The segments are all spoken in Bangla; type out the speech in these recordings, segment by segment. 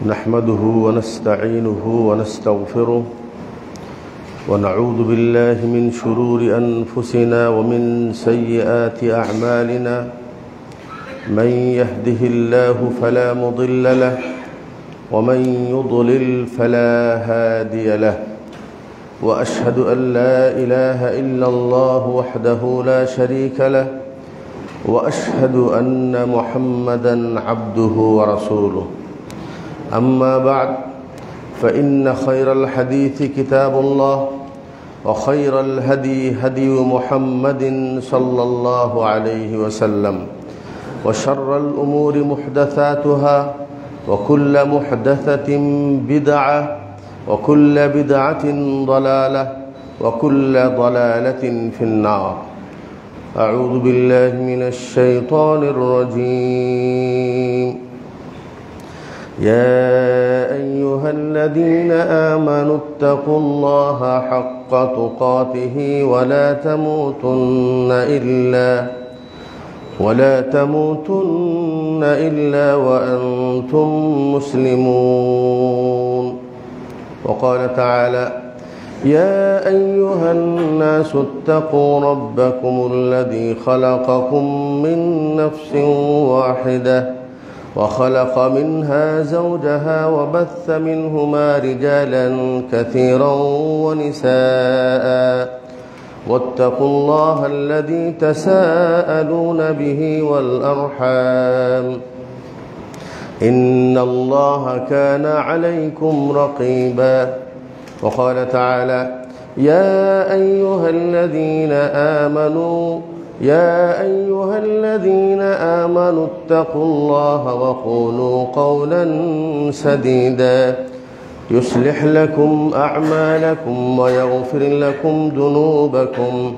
نحمده ونستعينه ونستغفره ونعوذ بالله من شرور أنفسنا ومن سيئات أعمالنا من يهده الله فلا مضل له ومن يضلل فلا هادي له وأشهد أن لا إله إلا الله وحده لا شريك له وأشهد أن محمدًا عبده ورسوله أما بعد فإن خير الحديث كتاب الله وخير الهدي هدي محمد صلى الله عليه وسلم وشر الأمور محدثاتها وكل محدثة بدعة وكل بدعة ضلالة وكل ضلالة في النار أعوذ بالله من الشيطان الرجيم يا أيها الذين آمنوا اتقوا الله حق تقاته ولا تموتن إلا وأنتم مسلمون وقال تعالى يا أيها الناس اتقوا ربكم الذي خلقكم من نفس واحدة وخلق منها زوجها وبث منهما رجالا كثيرا ونساء واتقوا الله الذي تساءلون به والأرحام إن الله كان عليكم رقيبا وقال تعالى يا أيها الذين آمنوا اتقوا الله وقولوا قولا سديدا يصلح لكم أعمالكم ويغفر لكم ذنوبكم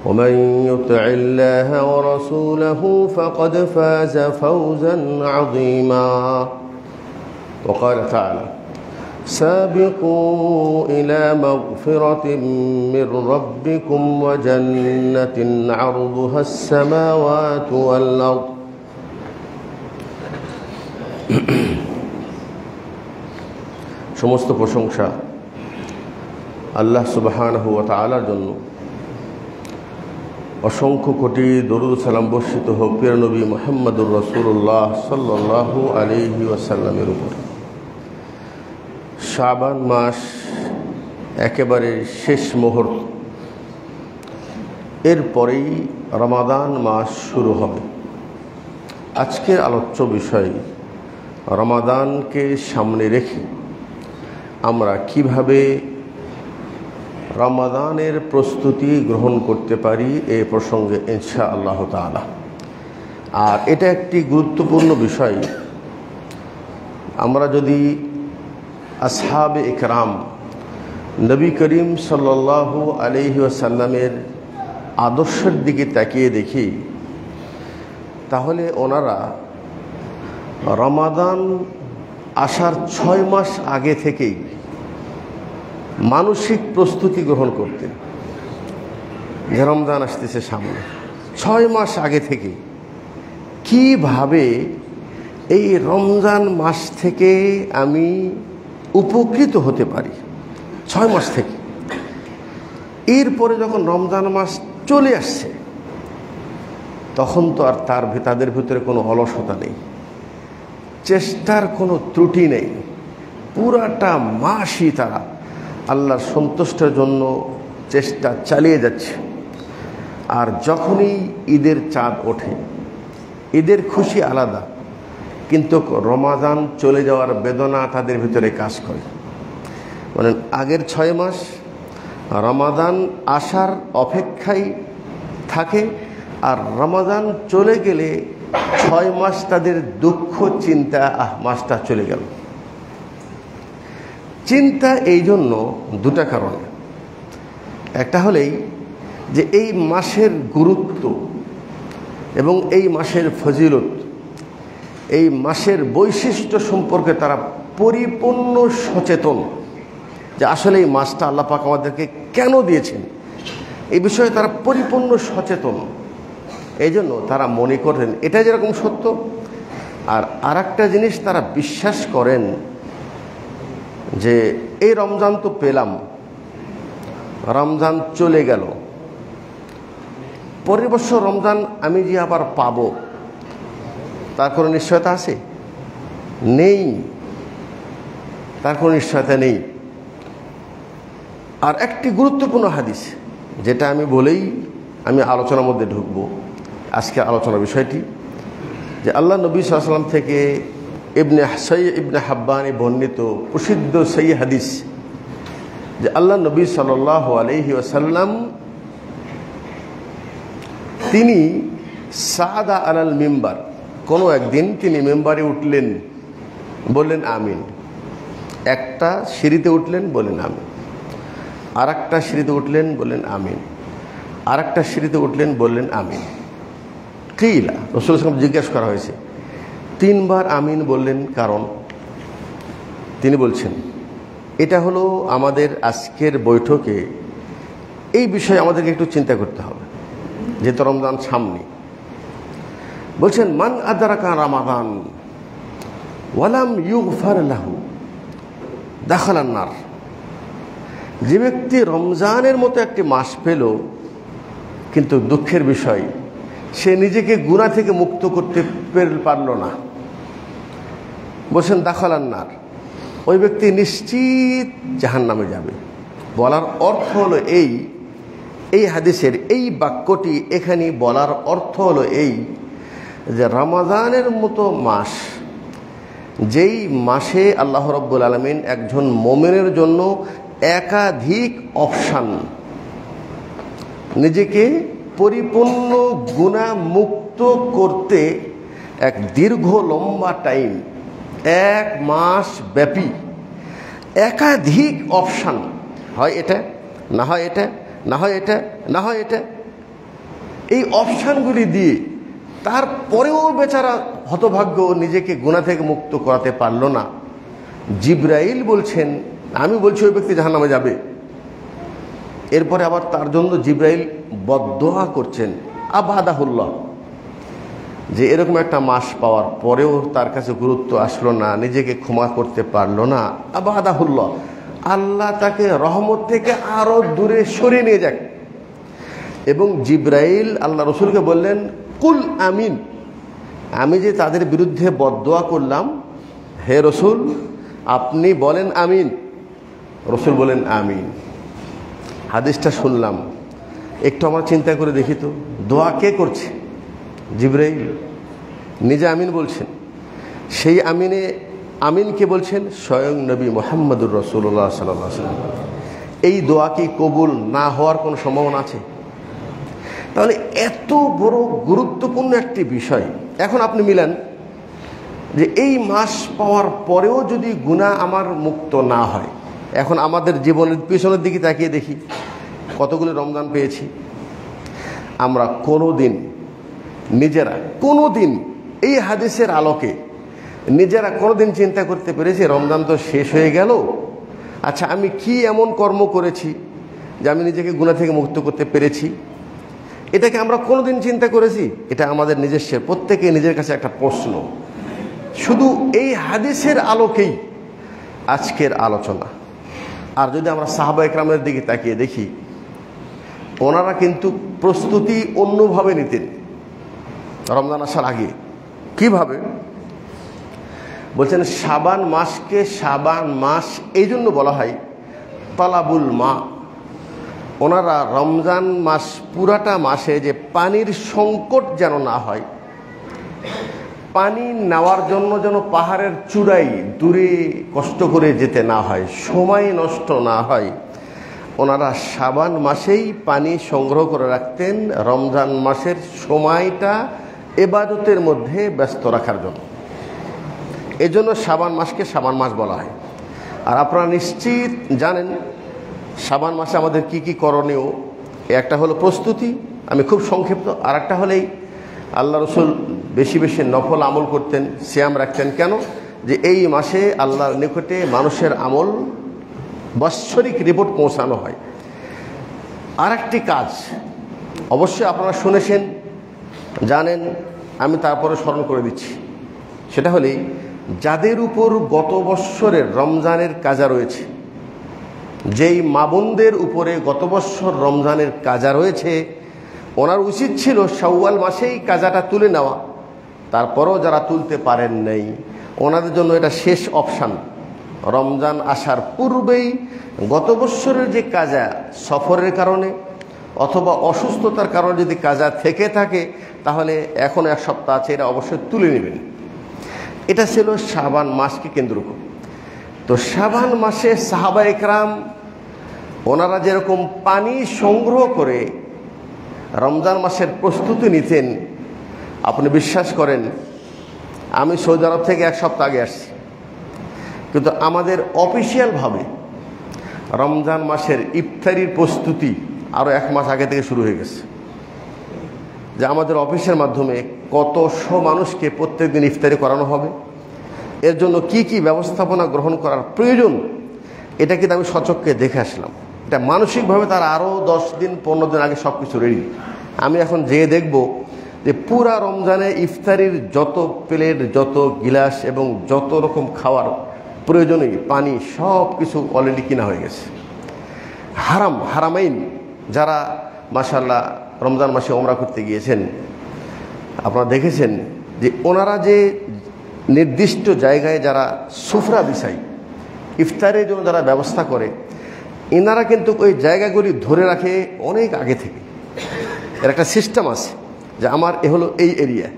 ومن يطع الله ورسوله فقد فاز فوزا عظيما وقال تعالى سابقوا إلى مغفرة من ربكم وجنة عرضها السماوات والأرض সমস্ত প্রশংসা আল্লাহ সুবহানাহু ওয়া তাআলার জন্য। অসংখ্য কোটি দরুদ সালাম বর্ষিত হোক প্রিয় নবী মুহাম্মদুর রাসূলুল্লাহ সাল্লাল্লাহু আলাইহি ওয়াসাল্লামের উপর। শাবান মাস একেবারে শেষ মুহূর্ত, এরপরেই রমাদান মাস শুরু হবে। আজকের আলোচ্য বিষয় রমাদানকে সামনে রেখে আমরা কিভাবে রমাদানের প্রস্তুতি গ্রহণ করতে পারি এ প্রসঙ্গে ইনশাআল্লাহ তাআলা। আর এটা একটি গুরুত্বপূর্ণ বিষয়। আমরা যদি আসহাবে ইকরাম নবী করিম সাল্লাল্লাহু আলাইহি ওয়াসাল্লামের আদর্শের দিকে তাকিয়ে দেখি, তাহলে ওনারা রমাদান আসার 6 মাস আগে থেকেই মানসিক প্রস্তুতি গ্রহণ করতেন। যে রমজান আসতেছে সামনে, 6 মাস আগে থেকে কিভাবে এই রমজান মাস থেকে আমি উপকৃত হতে পারি, 6 মাস থেকে। এরপরে যখন রমজান মাস চলে আসছে, তখন তো আর তাদের ভিতরে কোনো অলসতা নেই, চেষ্টার কোনো ত্রুটি নেই। পুরাটা মাসই তারা আল্লাহর সন্তুষ্টের জন্য চেষ্টা চালিয়ে যাচ্ছে। আর যখনই ঈদের চাঁদ ওঠে, ঈদের খুশি আলাদা, কিন্তু রমাদান চলে যাওয়ার বেদনা তাদের ভিতরে কাজ করে। মানে আগের 6 মাস রমাদান আসার অপেক্ষায় থাকে, আর রমাদান চলে গেলে 6 মাস তাদের দুঃখ চিন্তা, মাসটা চলে গেল। চিন্তা এই জন্য দুটা কারণে। একটা হলেই যে এই মাসের গুরুত্ব এবং এই মাসের ফজিলত, এই মাসের বৈশিষ্ট্য সম্পর্কে তারা পরিপূর্ণ সচেতন, যে আসলে এই মাসটা আল্লাহ পাক আমাদেরকে কেন দিয়েছেন, এই বিষয়ে তারা পরিপূর্ণ সচেতন। এই জন্য তারা মনে করেন এটা যেরকম সত্য, আর আরেকটা জিনিস তারা বিশ্বাস করেন যে এই রমজান তো পেলাম, রমজান চলে গেল, পরের বছর রমজান আমি যে আবার পাবো তার কোনো নিশ্চয়তা আছে? নেই, তার কোনো নিশ্চয়তা নেই। আর একটি গুরুত্বপূর্ণ হাদিস যেটা আমি বলেই আমি আলোচনার মধ্যে ঢুকবো, আজকের আলোচনার বিষয়টি, যে আল্লাহ নবী সাল্লাল্লাহু আলাইহি ওয়াসাল্লাম থেকে ইবনে হাব্বানে বর্ণিত প্রসিদ্ধ সেই হাদিস যে আল্লাহ নবী সাল্লাল্লাহু আলাইহি ওয়াসাল্লাম তিনি সাদা আলাল মিম্বার, কোনো একদিন তিনি মেম্বারে উঠলেন, বললেন আমিন। একটা সিঁড়িতে উঠলেন, বললেন আমিন। আর একটা সিঁড়িতে উঠলেন, বললেন আমিন। আর একটা সিঁড়িতে উঠলেন, বললেন আমিন। কিলা রাসূল সাল্লাল্লাহু জিজ্ঞেস করা হয়েছে, তিনবার আমিন বললেন কারণ? তিনি বলছেন এটা হলো আমাদের আজকের বৈঠকে এই বিষয়ে আমাদেরকে একটু চিন্তা করতে হবে, যেহেতু রমজান সামনে। বলছেন মান আদরাকা রমাদান ওয়ালাম ইউগফার লাহু দাখালান নার। যে ব্যক্তি রমজানের মতো একটি মাস পেল কিন্তু দুঃখের বিষয় সে নিজেকে গুনাহ থেকে মুক্ত করতে পারল না, বলছেন দাখালান নার, ওই ব্যক্তি নিশ্চিত জাহান্নামে যাবে। বলার অর্থ হলো এই হাদিসের এই বাক্যটি এখানে বলার অর্থ হলো এই যে রমজানের মতো মাস, যেই মাসে আল্লাহ রাব্বুল আলামিন একজন মুমিনের জন্য একাধিক অপশন, নিজেকে পরিপূর্ণ গুনাহ মুক্ত করতে এক দীর্ঘ লম্বা টাইম, এক মাস ব্যাপী একাধিক অপশন, হয় এটা, না হয় এটা, না হয় এটা, না হয় এটা, এই অপশানগুলি দিয়ে তারপরেও বেচারা হতভাগ্য নিজেকে গুনাহ থেকে মুক্ত করাতে পারল না। জিবরাইল বলছেন, আমি বলছি ওই ব্যক্তি জাহান্নামে যাবে। এরপরে আবার তার জন্য জিবরাইল বদদোয়া করছেন, আবাদাহুল্লাহ, যে এরকম একটা মাস পাওয়ার পরেও তার কাছে গুরুত্ব আসলো না, নিজেকে ক্ষমা করতে পারলো না, আবাদাহুল্লাহ, আল্লাহ তাকে রহমত থেকে আরো দূরে সরিয়ে নিয়ে যাক। এবং জিবরাইল আল্লাহ রসুলকে বললেন, কুল আমিন, আমি যে তাদের বিরুদ্ধে বদদোয়া করলাম, হে রসুল আপনি বলেন আমিন। রসুল বলেন আমিন। হাদিসটা শুনলাম, একটু আমরা চিন্তা করে দেখি তো, দোয়া কে করছে? জিবরাইল নিজে আমিন বলছেন। সেই আমিন কে বলছেন? স্বয়ং নবী মুহাম্মদুর রাসূলুল্লাহ সাল্লাল্লাহু আলাইহি ওয়াসাল্লাম। এই দোয়া কি কবুল না হওয়ার কোনো সম্ভাবনা আছে? তাহলে এত বড় গুরুত্বপূর্ণ একটি বিষয়, এখন আপনি মিলান যে এই মাস পাওয়ার পরেও যদি গুনাহ আমার মুক্ত না হয়, এখন আমাদের জীবনের পিছনের দিকে তাকিয়ে দেখি কতগুলো রমজান পেয়েছি। আমরা নিজেরা কোনোদিন এই হাদিসের আলোকে নিজেরা কোনোদিন চিন্তা করতে পেরেছি রমজান তো শেষ হয়ে গেল, আচ্ছা আমি কি এমন কর্ম করেছি যে আমি নিজেকে গুনাহ থেকে মুক্ত করতে পেরেছি? এটাকে আমরা কোনোদিন চিন্তা করেছি? এটা আমাদের নিজস্ব প্রত্যেকে নিজের কাছে একটা প্রশ্ন। শুধু এই হাদিসের আলোকেই আজকের আলোচনা। আর যদি আমরা সাহাবা ইকরামের দিকে তাকিয়ে দেখি, ওনারা কিন্তু প্রস্তুতি অন্যভাবে নিতেন রমজান আসার আগে। কিভাবে? বলছেন শাবান মাসকে শাবান মাস এই জন্য বলা হয় তালাবুল মা। ওনারা রমজান মাস পুরাটা মাসে যে পানির সংকট যেন না হয়, পানি নেওয়ার জন্য যেন পাহাড়ের চূড়ায় দূরে কষ্ট করে যেতে না হয়, সময় নষ্ট না হয়, ওনারা শাবান মাসেই পানি সংগ্রহ করে রাখতেন রমজান মাসের সময়টা ইবাদতের মধ্যে ব্যস্ত রাখার জন্য। এজন্য শাবান মাসকে শাবান মাস বলা হয়। আর আপনারা নিশ্চিত জানেন শাবান মাসে আমাদের কি কি করণীয়। একটা হলো প্রস্তুতি, আমি খুব সংক্ষিপ্ত। আর একটা হলেই আল্লাহ রসুল বেশি বেশি নফল আমল করতেন, সিয়াম রাখতেন। কেন? যে এই মাসে আল্লাহর নিকটে মানুষের আমল বাৎসরিক রিপোর্ট পৌঁছানো হয়। আর একটি কাজ অবশ্যই আপনারা শুনেছেন, জানেন, আমি তারপরে স্মরণ করে দিচ্ছি। সেটা হলে যাদের উপর গত বৎসরের রমজানের কাজা রয়েছে, যেই মা বোনদের উপরে গত বৎসর রমজানের কাজা রয়েছে, ওনার উচিত ছিল শাওয়াল মাসেই কাজাটা তুলে নেওয়া। তারপরও যারা তুলতে পারেন নাই, ওনাদের জন্য এটা শেষ অপশান। রমজান আসার পূর্বেই গত বৎসরের যে কাজা সফরের কারণে অথবা অসুস্থতার কারণে যদি কাজা থেকে থাকে, তাহলে এখন এক সপ্তাহ আছে, এটা অবশ্যই তুলে নেবেন। এটা ছিল শাবান মাসকে কেন্দ্র করে। তো শাবান মাসে সাহাবা একরাম ওনারা যেরকম পানি সংগ্রহ করে রমজান মাসের প্রস্তুতি নিতেন, আপনি বিশ্বাস করেন আমি সৌদি আরব থেকে এক সপ্তাহ আগে আসছি, কিন্তু আমাদের অফিসিয়ালভাবে রমজান মাসের ইফতারির প্রস্তুতি আরও 1 মাস আগে থেকে শুরু হয়ে গেছে। যে আমাদের অফিসের মাধ্যমে কতশো মানুষকে প্রত্যেক দিন ইফতারি করানো হবে, এর জন্য কি কি ব্যবস্থাপনা গ্রহণ করার প্রয়োজন, এটা কিন্তু আমি সচক্ষে দেখে আসলাম। এটা মানসিকভাবে তার আরও 10 দিন 15 দিন আগে সব কিছু রেডি। আমি এখন যেয়ে দেখব যে পুরা রমজানে ইফতারির যত প্লেট, যত গিলাস এবং যত রকম খাওয়ার প্রয়োজনীয় পানি সব কিছু অলরেডি কিনা হয়ে গেছে। হারামাইন যারা মাশাআল্লাহ রমজান মাসে ওমরা করতে গিয়েছেন, আপনারা দেখেছেন যে ওনারা যে নির্দিষ্ট জায়গায় যারা সুফরা বিছাই ইফতারের জন্য যারা ব্যবস্থা করে, এনারা কিন্তু ওই জায়গাগুলি ধরে রাখে অনেক আগে থেকে। এর একটা সিস্টেম আছে যে আমার হলো এই এরিয়া,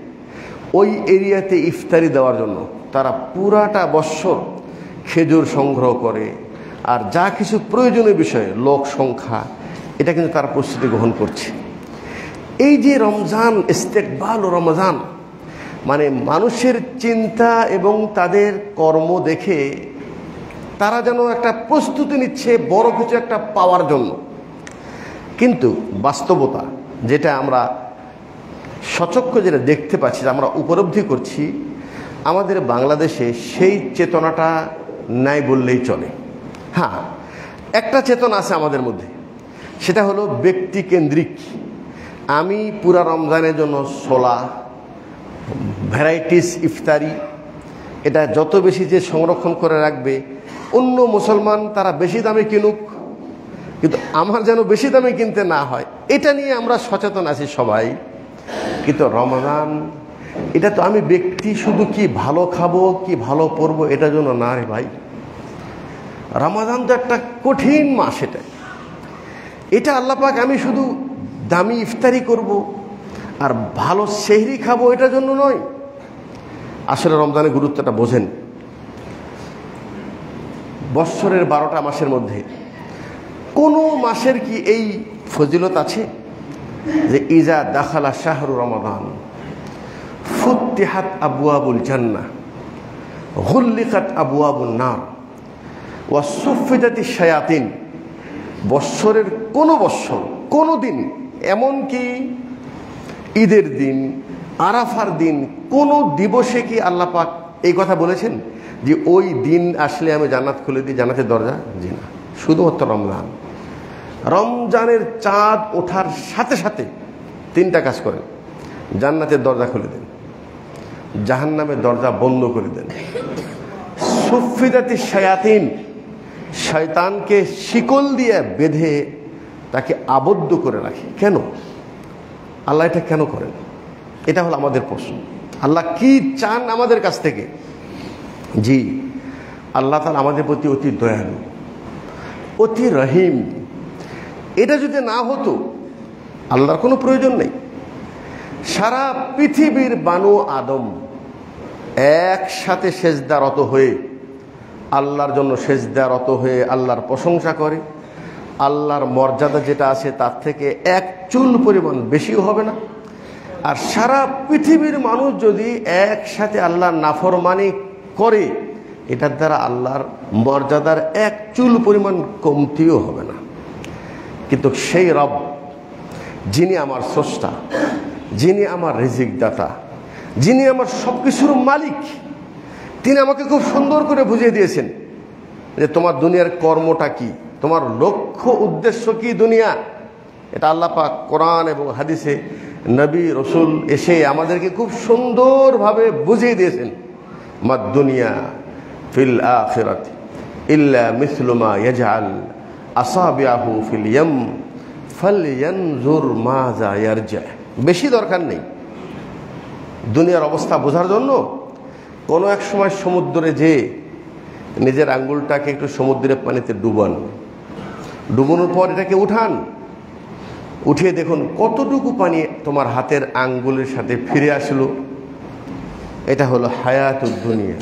ওই এরিয়াতে ইফতারি দেওয়ার জন্য তারা পুরাটা বৎসর খেজুর সংগ্রহ করে, আর যা কিছু প্রয়োজনীয় বিষয়ে লোক সংখ্যা, এটা কিন্তু তারা প্রস্তুতি গ্রহণ করছে। এই যে রমজান, ইস্তেকবাল রমজান, মানে মানুষের চিন্তা এবং তাদের কর্ম দেখে তারা যেন একটা প্রস্তুতি নিচ্ছে বড় কিছু একটা পাওয়ার জন্য। কিন্তু বাস্তবতা যেটা আমরা সচক্ষে যেটা দেখতে পাচ্ছি, আমরা উপলব্ধি করছি, আমাদের বাংলাদেশে সেই চেতনাটা নাই বললেই চলে। হ্যাঁ, একটা চেতনা আছে আমাদের মধ্যে, সেটা হলো ব্যক্তিকেন্দ্রিক। আমি পুরা রমজানের জন্য ছোলা, ভ্যারাইটিস ইফতারি, এটা যত বেশি যে সংরক্ষণ করে রাখবে, অন্য মুসলমান তারা বেশি দামে কিনুক, কিন্তু আমার যেন বেশি দামে কিনতে না হয়, এটা নিয়ে আমরা সচেতন আছি সবাই। কিন্তু রমজান এটা তো আমি ব্যক্তি শুধু কি ভালো খাবো কি ভালো পরবো এটার জন্য না রে ভাই। রমজান তো একটা কঠিন মাস, এটা আল্লাহ পাক আমি শুধু দামি ইফতারি করব আর ভালো সেহরি খাবো এটার জন্য নয়। আসলে রমজানের গুরুত্বটা বোঝেন। বৎসরের 12টা মাসের মধ্যে কোনো মাসের কি এই ফজিলত আছে যে ইজা দাখালা শাহরু রমাদান ফুতিহাত আবওয়াবুল জান্নাহ গুল্লিকাত আবওয়াবুন নার ওয়া সুফিদাতিশ শায়াতিন। বৎসরের কোনো বৎসর, কোনো দিন, এমনকি ঈদের দিন, আরাফার দিন, কোনো দিবসে কি আল্লাহ পাক এই কথা বলেছেন যে ওই দিন আসলে আমি জান্নাত খুলে দিই, জান্নাতের দরজা? জি না, শুধুমাত্র রমজান। রমজানের চাঁদ ওঠার সাথে সাথে 3টা কাজ করেন: জান্নাতের দরজা খুলে দেন, জাহান্নামের দরজা বন্ধ করে দেন, সুফিদাতিশ শায়াতিন, শয়তানকে শিকল দিয়ে বেঁধে তাকে আবদ্ধ করে রাখে। কেন আল্লাহ এটা কেন করেন? এটা হলো আমাদের প্রশ্ন। আল্লাহ কি চান আমাদের কাছ থেকে? জি, আল্লাহ তাআলা আমাদের প্রতি অতি দয়ালু, অতি রহিম। এটা যদি না হতো আল্লাহর কোনো প্রয়োজন নেই। সারা পৃথিবীর বানু আদম একসাথে সেজদারত হয়ে আল্লাহর জন্য সেজদারত হয়ে আল্লাহর প্রশংসা করে, আল্লাহর মর্যাদা যেটা আছে তার থেকে এক চুল পরিমাণ বেশিও হবে না। আর সারা পৃথিবীর মানুষ যদি একসাথে আল্লাহর নাফরমানি করে, এটার দ্বারা আল্লাহর মর্যাদার এক চুল পরিমাণ কমতিও হবে না। কিন্তু সেই রব যিনি আমার স্রষ্টা, যিনি আমার রিজিক দাতা, যিনি আমার সব কিছুর মালিক, তিনি আমাকে খুব সুন্দর করে বুঝিয়ে দিয়েছেন যে তোমার দুনিয়ার কর্মটা কি, তোমার লক্ষ্য উদ্দেশ্য কি দুনিয়া। এটা আল্লাহ পাক কোরআন এবং হাদিসে নবী রসুল এসে আমাদেরকে খুব সুন্দরভাবে বুঝিয়ে দিয়েছেন। মাদ দুনিয়া ফিল আখিরাতি ইল্লা মিসলু মা ইয়াজআল আসাবিআহু ফিল ইয়াম ফালয়ানজুর মাযা ইয়ারজা। বেশি দরকার নেই দুনিয়ার অবস্থা বোঝার জন্য। কোনো এক সময় সমুদ্রে যে নিজের আঙ্গুলটাকে একটু সমুদ্রের পানিতে ডুবান, ডুবানোর পর এটাকে উঠান, উঠিয়ে দেখুন কতটুকু পানি তোমার হাতের আঙ্গুলের সাথে ফিরে আসলো। এটা হলো হায়াতুদ দুনিয়া,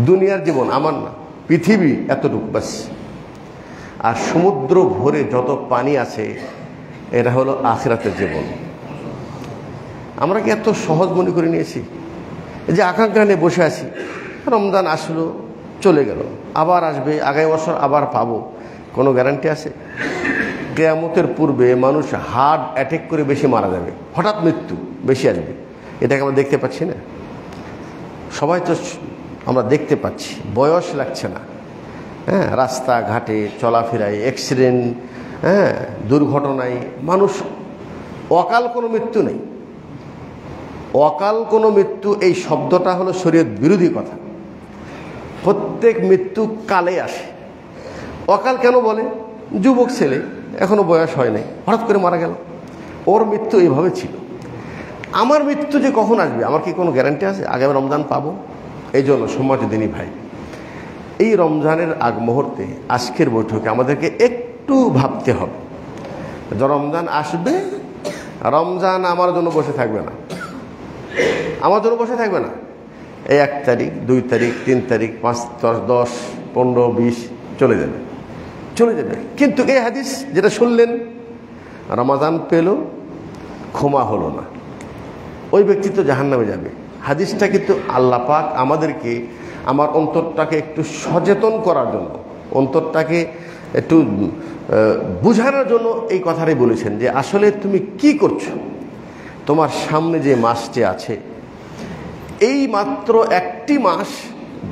দুনিয়ার জীবন, আমার না, পৃথিবী এতটুকু বাস। আর সমুদ্র ভরে যত পানি আছে এটা হলো আখিরাতের জীবন। আমরা কি এত সহজ মনে করে নিয়েছি? এই যে আকাঙ্ক্ষা নিয়ে বসে আছি, রমজান আসলো চলে গেল, আবার আসবে, আগামী বছর আবার পাবো, কোনো গ্যারান্টি আছে? কিয়ামতের পূর্বে মানুষ হার্ট অ্যাটাক করে বেশি মারা যাবে, হঠাৎ মৃত্যু বেশি আসবে, এটাকে আমরা দেখতে পাচ্ছি না? সবাই তো আমরা দেখতে পাচ্ছি, বয়স লাগছে না। হ্যাঁ, রাস্তাঘাটে চলাফেরায় অ্যাক্সিডেন্ট, হ্যাঁ, দুর্ঘটনায় মানুষ, অকাল কোনো মৃত্যু নেই। অকাল কোনো মৃত্যু এই শব্দটা হলো শরীয়ত বিরোধী কথা। প্রত্যেক মৃত্যু কালে আসে। অকাল কেন বলে? যুবক ছেলে, এখনো বয়স হয় নাই, হঠাৎ করে মারা গেল, ওর মৃত্যু এইভাবে ছিল। আমার মৃত্যু যে কখন আসবে আমার কি কোনো গ্যারান্টি আছে? আগামী রমজান পাবো? এই জন্য সম্মানিত দিনী ভাই, এই রমজানের আগ মুহূর্তে আজকের বৈঠকে আমাদেরকে একটু ভাবতে হবে যে রমজান আসবে, রমজান আমার জন্য বসে থাকবে না, আমার জন্য বসে থাকবে না। এই 1 তারিখ, 2 তারিখ, 3 তারিখ, 5, 10, 15, 20 চলে যাবে, চলে যাবে। কিন্তু এই হাদিস যেটা শুনলেন, রমাদান পেল, ক্ষমা হলো না, ওই ব্যক্তি তো জাহান্নামে যাবে। হাদিসটা কিন্তু আল্লাহ পাক আমাদেরকে, আমার অন্তরটাকে একটু সচেতন করার জন্য, অন্তরটাকে একটু বুঝানোর জন্য এই কথাটাই বলেছেন যে আসলে তুমি কি করছো। তোমার সামনে যে মাসটি আছে, এই মাত্র একটি মাস,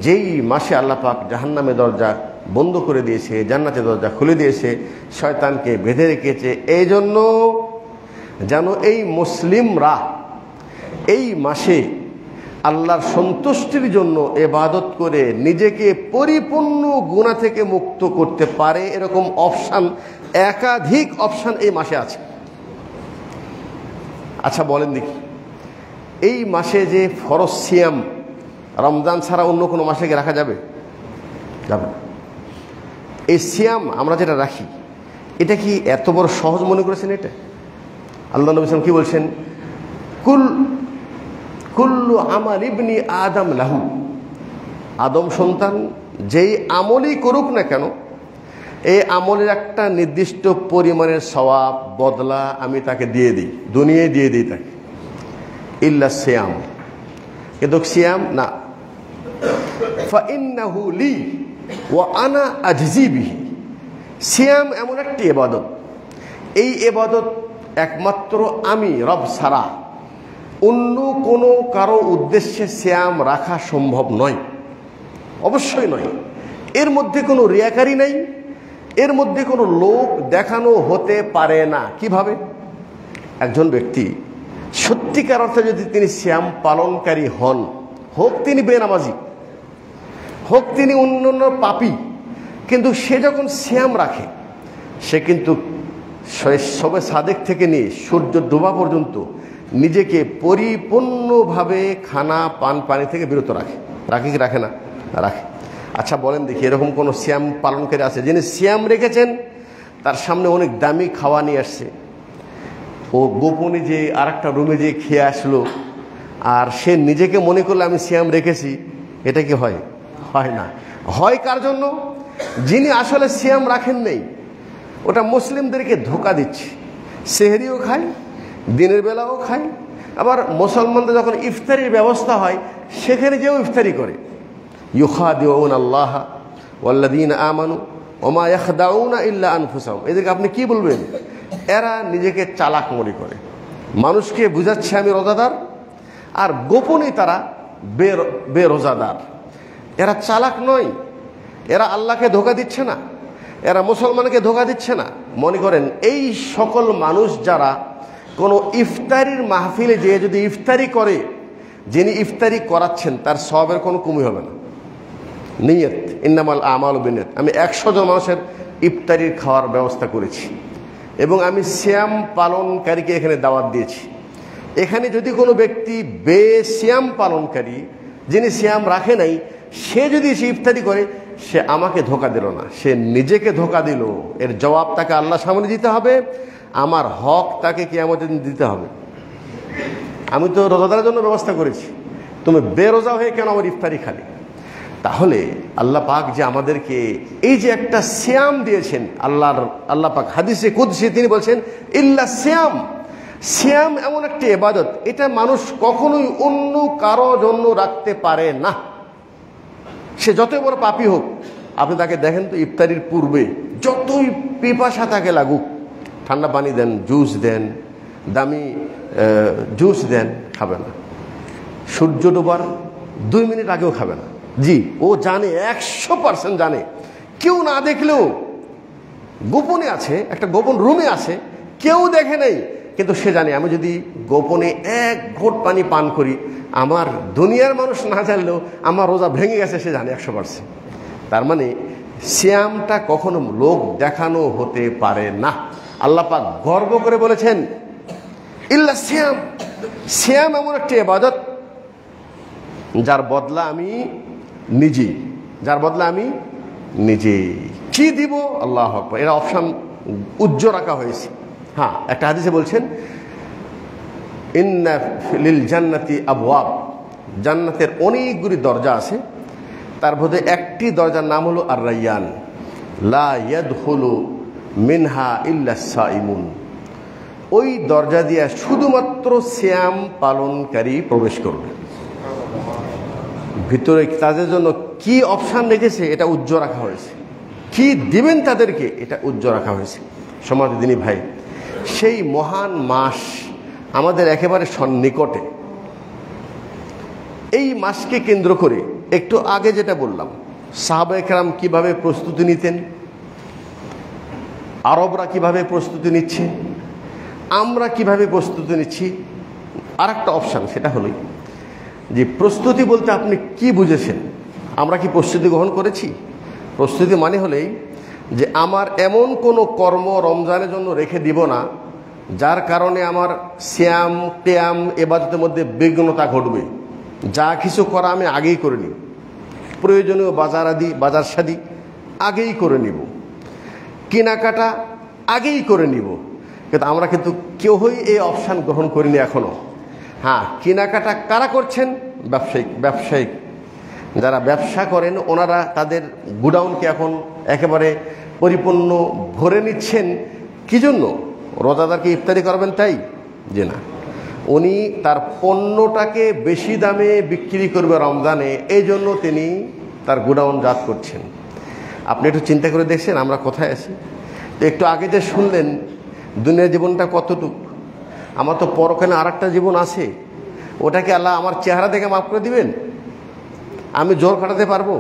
যেই মাসে আল্লাহ পাক জাহান্নামের দরজা বন্ধ করে দিয়েছে, জান্নাতের দরজা খুলে দিয়েছে, শয়তানকে বেঁধে রেখেছে, এই জন্য যেন এই মুসলিমরা এই মাসে আল্লাহর সন্তুষ্টির জন্য ইবাদত করে নিজেকে পরিপূর্ণ গুনাহ থেকে মুক্ত করতে পারে, এরকম অপশান, একাধিক অপশান এই মাসে আছে। আচ্ছা বলেন দেখি, এই মাসে যে ফরজ সিয়াম, রমজান ছাড়া অন্য কোনো মাসে কি রাখা যাবে? যাবে না। এই সিয়াম আমরা যেটা রাখি, এটা কি এত বড় সহজ মনে করেছেন? এটা আল্লাহ নবী সাল্লাল্লাহু আলাইহি ওয়াসাল্লাম কি বলছেন? কুল্লু আমাল ইবনি আদম লাহু, আদম সন্তান যেই আমলই করুক না কেন, এই আমলের একটা নির্দিষ্ট পরিমাণের সওয়াব, বদলা আমি তাকে দিয়ে দিই, দুনিয়ায় দিয়ে দিই তাকে, ইল্লা সিয়াম, কিন্তু সিয়াম না। ফাইন্নাহু লি ওয়া আনা আজজি বিহি, সিয়াম এমন একটি ইবাদত, এই ইবাদত একমাত্র আমি রব ছাড়া অন্য কোনো কারো উদ্দেশ্যে সিয়াম রাখা সম্ভব নয়, অবশ্যই নয়। এর মধ্যে কোনো রিয়াকারি নাই, এর মধ্যে কোনো লোক দেখানো হতে পারে না। কিভাবে? একজন ব্যক্তি সত্যিকার অর্থে যদি তিনি সিয়াম পালনকারী হন, হোক তিনি বেনামাজি, হোক তিনি অন্যান্য পাপী, কিন্তু সে যখন সিয়াম রাখে, সে কিন্তু সবে সাদেক থেকে নিয়ে সূর্য ডোবা পর্যন্ত নিজেকে পরিপূর্ণভাবে খানা পান পানি থেকে বিরত রাখে। রাখে কি রাখে না? রাখে। আচ্ছা বলেন দেখি, এরকম কোনো সিয়াম পালনকারী আছে যিনি সিয়াম রেখেছেন, তার সামনে অনেক দামি খাওয়া নিয়ে আসছে, ও গোপনে যে আর একটা রুমে যে খেয়ে আসলো, আর সে নিজেকে মনে করলে আমি সিয়াম রেখেছি, এটা কি হয়? হয় না। হয় কার জন্য? যিনি আসলে সিয়াম রাখেন নেই, ওটা মুসলিমদেরকে ধোঁকা দিচ্ছে। সেহরিও খায়, দিনের বেলাও খায়, আবার মুসলমানদের যখন ইফতারির ব্যবস্থা হয় সেখানে যেও ইফতারি করে। ইউখাদিউনা আল্লাহ ওয়াল্লাযীনা আমানু ওমা ইয়াখদাউনা ইল্লা আনফুসাহুম, এদেরকে আপনি কি বলবেন? এরা নিজেকে চালাক মনে করে, মানুষকে বুঝাচ্ছে আমি রোজাদার, আর গোপনে তারা বেরোজাদার। এরা চালাক নয়, এরা আল্লাহকে ধোঁকা দিচ্ছে না, এরা মুসলমানকে ধোঁকা দিচ্ছে না। মনে করেন এই সকল মানুষ যারা কোনো ইফতারির মাহফিলে যেয়ে যদি ইফতারি করে, যিনি ইফতারি করাচ্ছেন তার সওয়াবের কোনো কমি হবে না। নিয়ত, ইন্নামাল আমালু বিনিয়াত। আমি 100 জন মানুষের ইফতারির খাওয়ার ব্যবস্থা করেছি এবং আমি সিয়াম পালনকারীকে এখানে দাওয়াত দিয়েছি। এখানে যদি কোনো ব্যক্তি বেসিয়াম পালনকারী, যিনি সিয়াম রাখে নাই, সে যদি এসে ইফতারি করে, সে আমাকে ধোঁকা দিল না, সে নিজেকে ধোঁকা দিল। এর জবাব তাকে আল্লাহর সামনে দিতে হবে, আমার হক তাকে কিয়ামতের দিন দিতে হবে। আমি তো রোজাদারের জন্য ব্যবস্থা করেছি, তুমি বেরোজা হয়ে কেন আমার ইফতারি খালি? তাহলে আল্লাহ পাক যে আমাদেরকে এই যে একটা সিয়াম দিয়েছেন, আল্লাহ পাক হাদিসে কুদসি তিনি বলছেন ইল্লা সিয়াম। সিয়াম এমন একটি ইবাদত, এটা মানুষ কখনোই অন্য কারো জন্য রাখতে পারে না, সে যতই বড় পাপী হোক। আপনি তাকে দেখেন তো, ইফতারির পূর্বে যতই পিপাসা তাকে লাগুক, ঠান্ডা পানি দেন, জুস দেন, দামি জুস দেন, খাবে না। সূর্য ডোবার 2 মিনিট আগেও খাবে না। জি, ও জানে, 100% জানে, কেউ না দেখলেও গোপনে আছে, একটা গোপন রুমে আছে, কেউ দেখে নেই, কিন্তু সে জানে আমি যদি গোপনে 1 ঘোট পানি পান করি, আমার দুনিয়ার মানুষ না জানলেও আমার রোজা ভেঙে গেছে, সে জানে 100%। তার মানে সিয়ামটা কখনো লোক দেখানো হতে পারে না। আল্লাহ পাক গর্ব করে বলেছেন ইল্লা সিয়াম। সিয়াম এমন একটি ইবাদত যার বদলা আমি নিজেই, কি দিব? আল্লাহু আকবার। এরা অপশন উজ্জ্বল রাখা হয়েছে। হ্যাঁ, একটা হাদিসে বলছেন ইন্না লিল জান্নাতি আবওয়াব, জান্নাতের অনেকগুলি দরজা আছে, তার মধ্যে একটি দরজার নাম হলো আর রায়্যান। লা ইয়াদখুলু মিনহা ইল্লা সাইমুন। ওই দরজা দিয়ে শুধুমাত্র সিয়াম পালনকারী প্রবেশ করবে। ভিতরে তাদের জন্য কি অপশান রেখেছে এটা উজ্জ্বল রাখা হয়েছে, কি দিবেন তাদেরকে এটা উজ্জ্বল রাখা হয়েছে। সমাজদিনী ভাই, সেই মহান মাস আমাদের একেবারে সন্নিকটে। এই মাসকে কেন্দ্র করে একটু আগে যেটা বললাম, সাহাবায়ে কেরাম কিভাবে প্রস্তুতি নিতেন, আরবরা কিভাবে প্রস্তুতি নিচ্ছে, আমরা কিভাবে প্রস্তুতি নিচ্ছি। আর একটা অপশান, সেটা হলো যে প্রস্তুতি বলতে আপনি কি বুঝেছেন, আমরা কি প্রস্তুতি গ্রহণ করেছি? প্রস্তুতি মানে হলেই যে আমার এমন কোনো কর্ম রমজানের জন্য রেখে দিব না যার কারণে আমার সিয়াম কিয়াম ইবাদতের মধ্যে বিঘ্নতা ঘটবে। যা কিছু করা আমি আগেই করে নিব, প্রয়োজনীয় বাজার শাদি আগেই করে নিব, কেনাকাটা আগেই করে নিব। কিন্তু আমরা কিন্তু কেউই এই অপশান গ্রহণ করিনি এখনো। হ্যাঁ, কেনাকাটা কারা করছেন? ব্যবসায়িক যারা ব্যবসা করেন, ওনারা তাদের গুডাউনকে এখন একেবারে পরিপূর্ণ ভরে নিচ্ছেন। কি জন্য? রোজাদারকে ইফতারি করবেন তাই? যে না, উনি তার পণ্যটাকে বেশি দামে বিক্রি করবে রমজানে, এই জন্য তিনি তার গুডাউন জাত করছেন। আপনি একটু চিন্তা করে দেখছেন আমরা কোথায় আছি? তো একটু আগে যে শুনলেন দুনিয়ার জীবনটা কতটুকু, আমার তো পরকালে আর একটা জীবন আছে, ওটাকে আল্লাহ আমার চেহারা দেখে মাফ করে দিবেন? আমি জোর খাটাতে পারবো?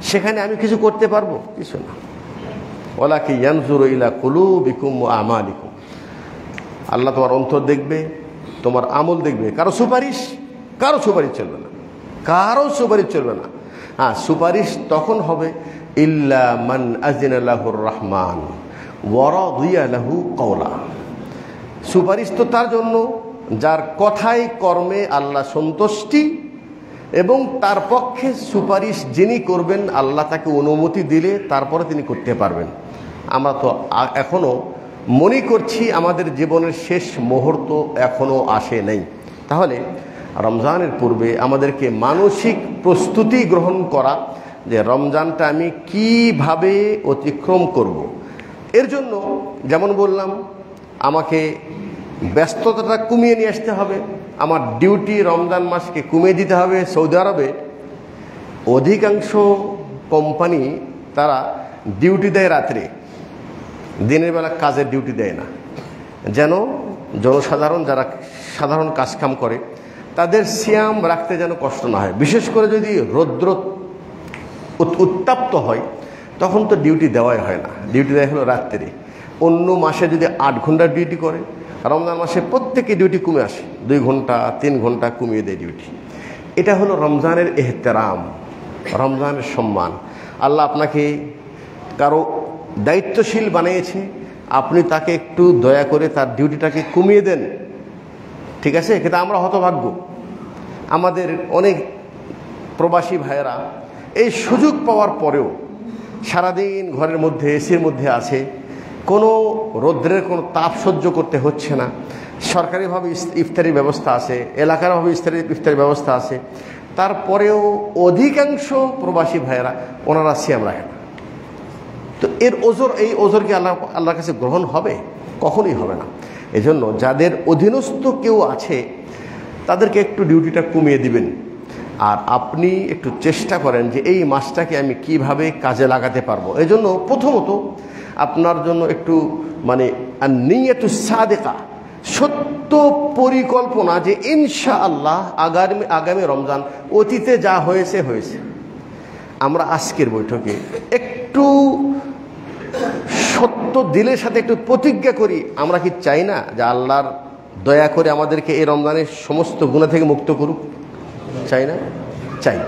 সেখানে আমি কিছু করতে পারবো? কিছু না। ওয়ালাকিন ইয়ানজুরু ইলা কুলুবিকুম ওয়া আমালিকুম। আল্লাহ তোমার অন্তর দেখবে, তোমার আমল দেখবে। কারো সুপারিশ চলবে না, হ্যাঁ, সুপারিশ তখন হবে ইল্লা মান আযিনা লাহুর রহমান ওয়া রাদিয়া লাহু কওলা। সুপারিশ তো তার জন্য যার কথায় কর্মে আল্লাহ সন্তুষ্টি এবং তার পক্ষে সুপারিশ যিনি করবেন আল্লাহ তাকে অনুমতি দিলে তারপরে তিনি করতে পারবেন। আমরা তো এখনো মনে করছি আমাদের জীবনের শেষ মুহূর্ত এখনো আসে নাই। তাহলে রমজানের পূর্বে আমাদেরকে মানসিক প্রস্তুতি গ্রহণ করা যে রমজানটা আমি কিভাবে অতিক্রম করব। এর জন্য যেমন বললাম, আমাকে ব্যস্ততাটা কমিয়ে নিয়ে আসতে হবে, আমার ডিউটি রমজান মাসকে কমিয়ে দিতে হবে। সৌদি আরবে অধিকাংশ কোম্পানি তারা ডিউটি দেয় রাত্রে, দিনের বেলা কাজের ডিউটি দেয় না, যেন জনসাধারণ যারা সাধারণ কাজকাম করে তাদের সিয়াম রাখতে যেন কষ্ট না হয়। বিশেষ করে যদি রৌদ্র উত্তাপ্ত হয় তখন তো ডিউটি দেওয়াই হয় না, ডিউটি দেওয়া হলো রাত্রে। অন্য মাসে যদি 8 ঘন্টার ডিউটি করে, রমজান মাসে প্রত্যেকে ডিউটি কমে আসে, 2 ঘন্টা 3 ঘন্টা কমিয়ে দেয় ডিউটি। এটা হলো রমজানের এহতেরাম, রমজানের সম্মান। আল্লাহ আপনাকে কারো দায়িত্বশীল বানিয়েছে, আপনি তাকে একটু দয়া করে তার ডিউটিটাকে কমিয়ে দেন, ঠিক আছে? কিন্তু আমরা হতভাগ্য, আমাদের অনেক প্রবাসী ভাইয়েরা এই সুযোগ পাওয়ার পরেও সারাদিন ঘরের মধ্যে এসির মধ্যে আছে, কোনো রৌদ্রের কোনো তাপ সহ্য করতে হচ্ছে না। সরকারিভাবে ইফতারির ব্যবস্থা আছে, এলাকারভাবে ইফতারির ব্যবস্থা আছে, তারপরেও অধিকাংশ প্রবাসী ভাইয়েরা ওনারা সিয়াম রাখেন। তো এর ওজর, এই ওজর কি আল্লাহর কাছে গ্রহণ হবে? কখনোই হবে না। এজন্য যাদের অধীনস্থ কেউ আছে তাদেরকে একটু ডিউটিটা কমিয়ে দিবেন, আর আপনি একটু চেষ্টা করেন যে এই মাসটাকে আমি কিভাবে কাজে লাগাতে পারবো। এজন্য প্রথমত আপনার জন্য একটু নিয়তুস সাদিকা, সত্য পরিকল্পনা যে ইনশাআল্লাহ আগামী রমজান, অতীতে যা হয়েছে হয়েছে। আমরা আজকের বৈঠকে একটু সত্য দিলের সাথে একটু প্রতিজ্ঞা করি। আমরা কি চাই না যে আল্লাহর দয়া করে আমাদেরকে এই রমজানের সমস্ত গুনাহ থেকে মুক্ত করুক? চাই না? চাই।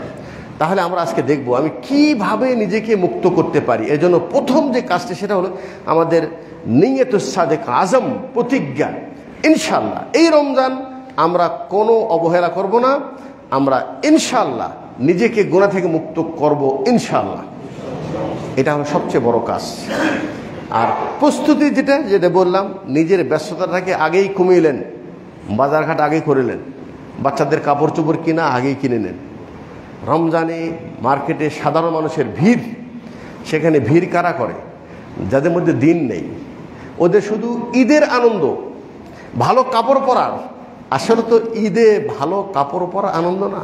তাহলে আমরা আজকে দেখব আমি কিভাবে নিজেকে মুক্ত করতে পারি। এর জন্য প্রথম যে কাজটা সেটা হলো আমাদের নিয়তুস সাদিকা, আজম, প্রতিজ্ঞা। ইনশাআল্লাহ এই রমজান আমরা কোনো অবহেলা করব না, আমরা ইনশাআল্লাহ নিজেকে গুনাহ থেকে মুক্ত করব ইনশাআল্লাহ। এটা হলো সবচেয়ে বড় কাজ। আর প্রস্তুতি যেটা বললাম, নিজের ব্যস্ততাটাকে আগেই কমিয়ে, বাজারঘাট আগেই করিলেন, বাচ্চাদের কাপড় চোপড় কিনা আগেই কিনে নেন। রমজানে মার্কেটে সাধারণ মানুষের ভিড়, সেখানে ভিড় কারা করে? যাদের মধ্যে দিন নেই, ওদের শুধু ঈদের আনন্দ, ভালো কাপড় পরার। আসলে তো ঈদে ভালো কাপড় পরা আনন্দ না,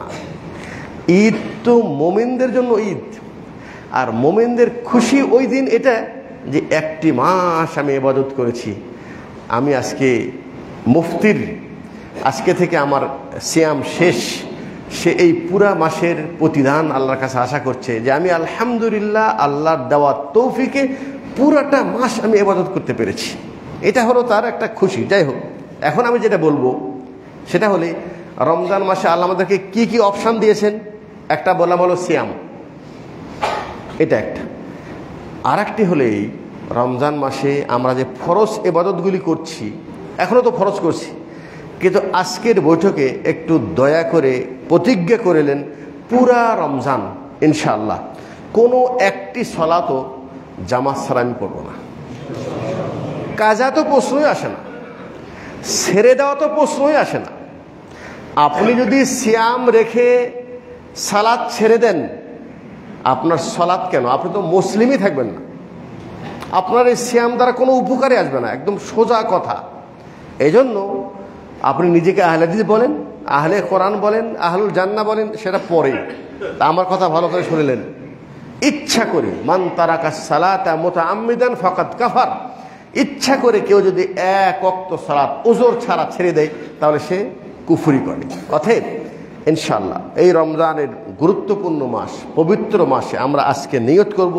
ঈদ তো মোমেনদের জন্য ঈদ। আর মোমেনদের খুশি ওই দিন এটা যে 1টি মাস আমি ইবাদত করেছি, আমি আজকে মুফতির, আজকে থেকে আমার সিয়াম শেষ। সে এই পুরা মাসের প্রতিদান আল্লাহর কাছে আশা করছে যে আমি আলহামদুলিল্লাহ আল্লাহর দেওয়া তৌফিকে পুরাটা মাস আমি ইবাদত করতে পেরেছি। এটা হলো তার একটা খুশি। যাই হোক, এখন আমি যেটা বলবো সেটা হলে রমজান মাসে আল্লাহ আমাদেরকে কি কি অপশান দিয়েছেন। একটা বললাম হলো সিয়াম, এটা একটা। আর একটি হলে রমজান মাসে আমরা যে ফরজ ইবাদতগুলি করছি, এখনও তো ফরজ করছি, কিন্তু আজকের বৈঠকে একটু দয়া করে প্রতিজ্ঞা করিলেন পুরা রমজান ইনশাআল্লাহ কোনো একটি সালাতও জামাত ছাড়া আমি পড়ব না। কাজা তো প্রশ্নই আসে না, ছেড়ে দেওয়া তো প্রশ্নই আসে না। আপনি যদি সিয়াম রেখে সালাত ছেড়ে দেন, আপনার সালাত কেন, আপনি তো মুসলিমই থাকবেন না। আপনার এই সিয়াম দ্বারা কোনো উপকারে আসবে না, একদম সোজা কথা। এই জন্য আপনি নিজেকে আহলে হাদিস বলেন, আহলে কোরআন বলেন, আহলুল জান্নাহ বলেন, সেটা পরে। তা আমার কথা ভালো করে শুনলেন। ইচ্ছা করে মান তারাকা সালাতা মুতাআম্মিদান ফাকাদ কাফার, ইচ্ছা করে কেউ যদি 1 ওয়াক্ত সালাত ওজর ছাড়া ছেড়ে দেয় তাহলে সে কুফরি করে। অতএব ইনশাআল্লাহ এই রমজানের গুরুত্বপূর্ণ মাস, পবিত্র মাসে আমরা আজকে নিয়ত করব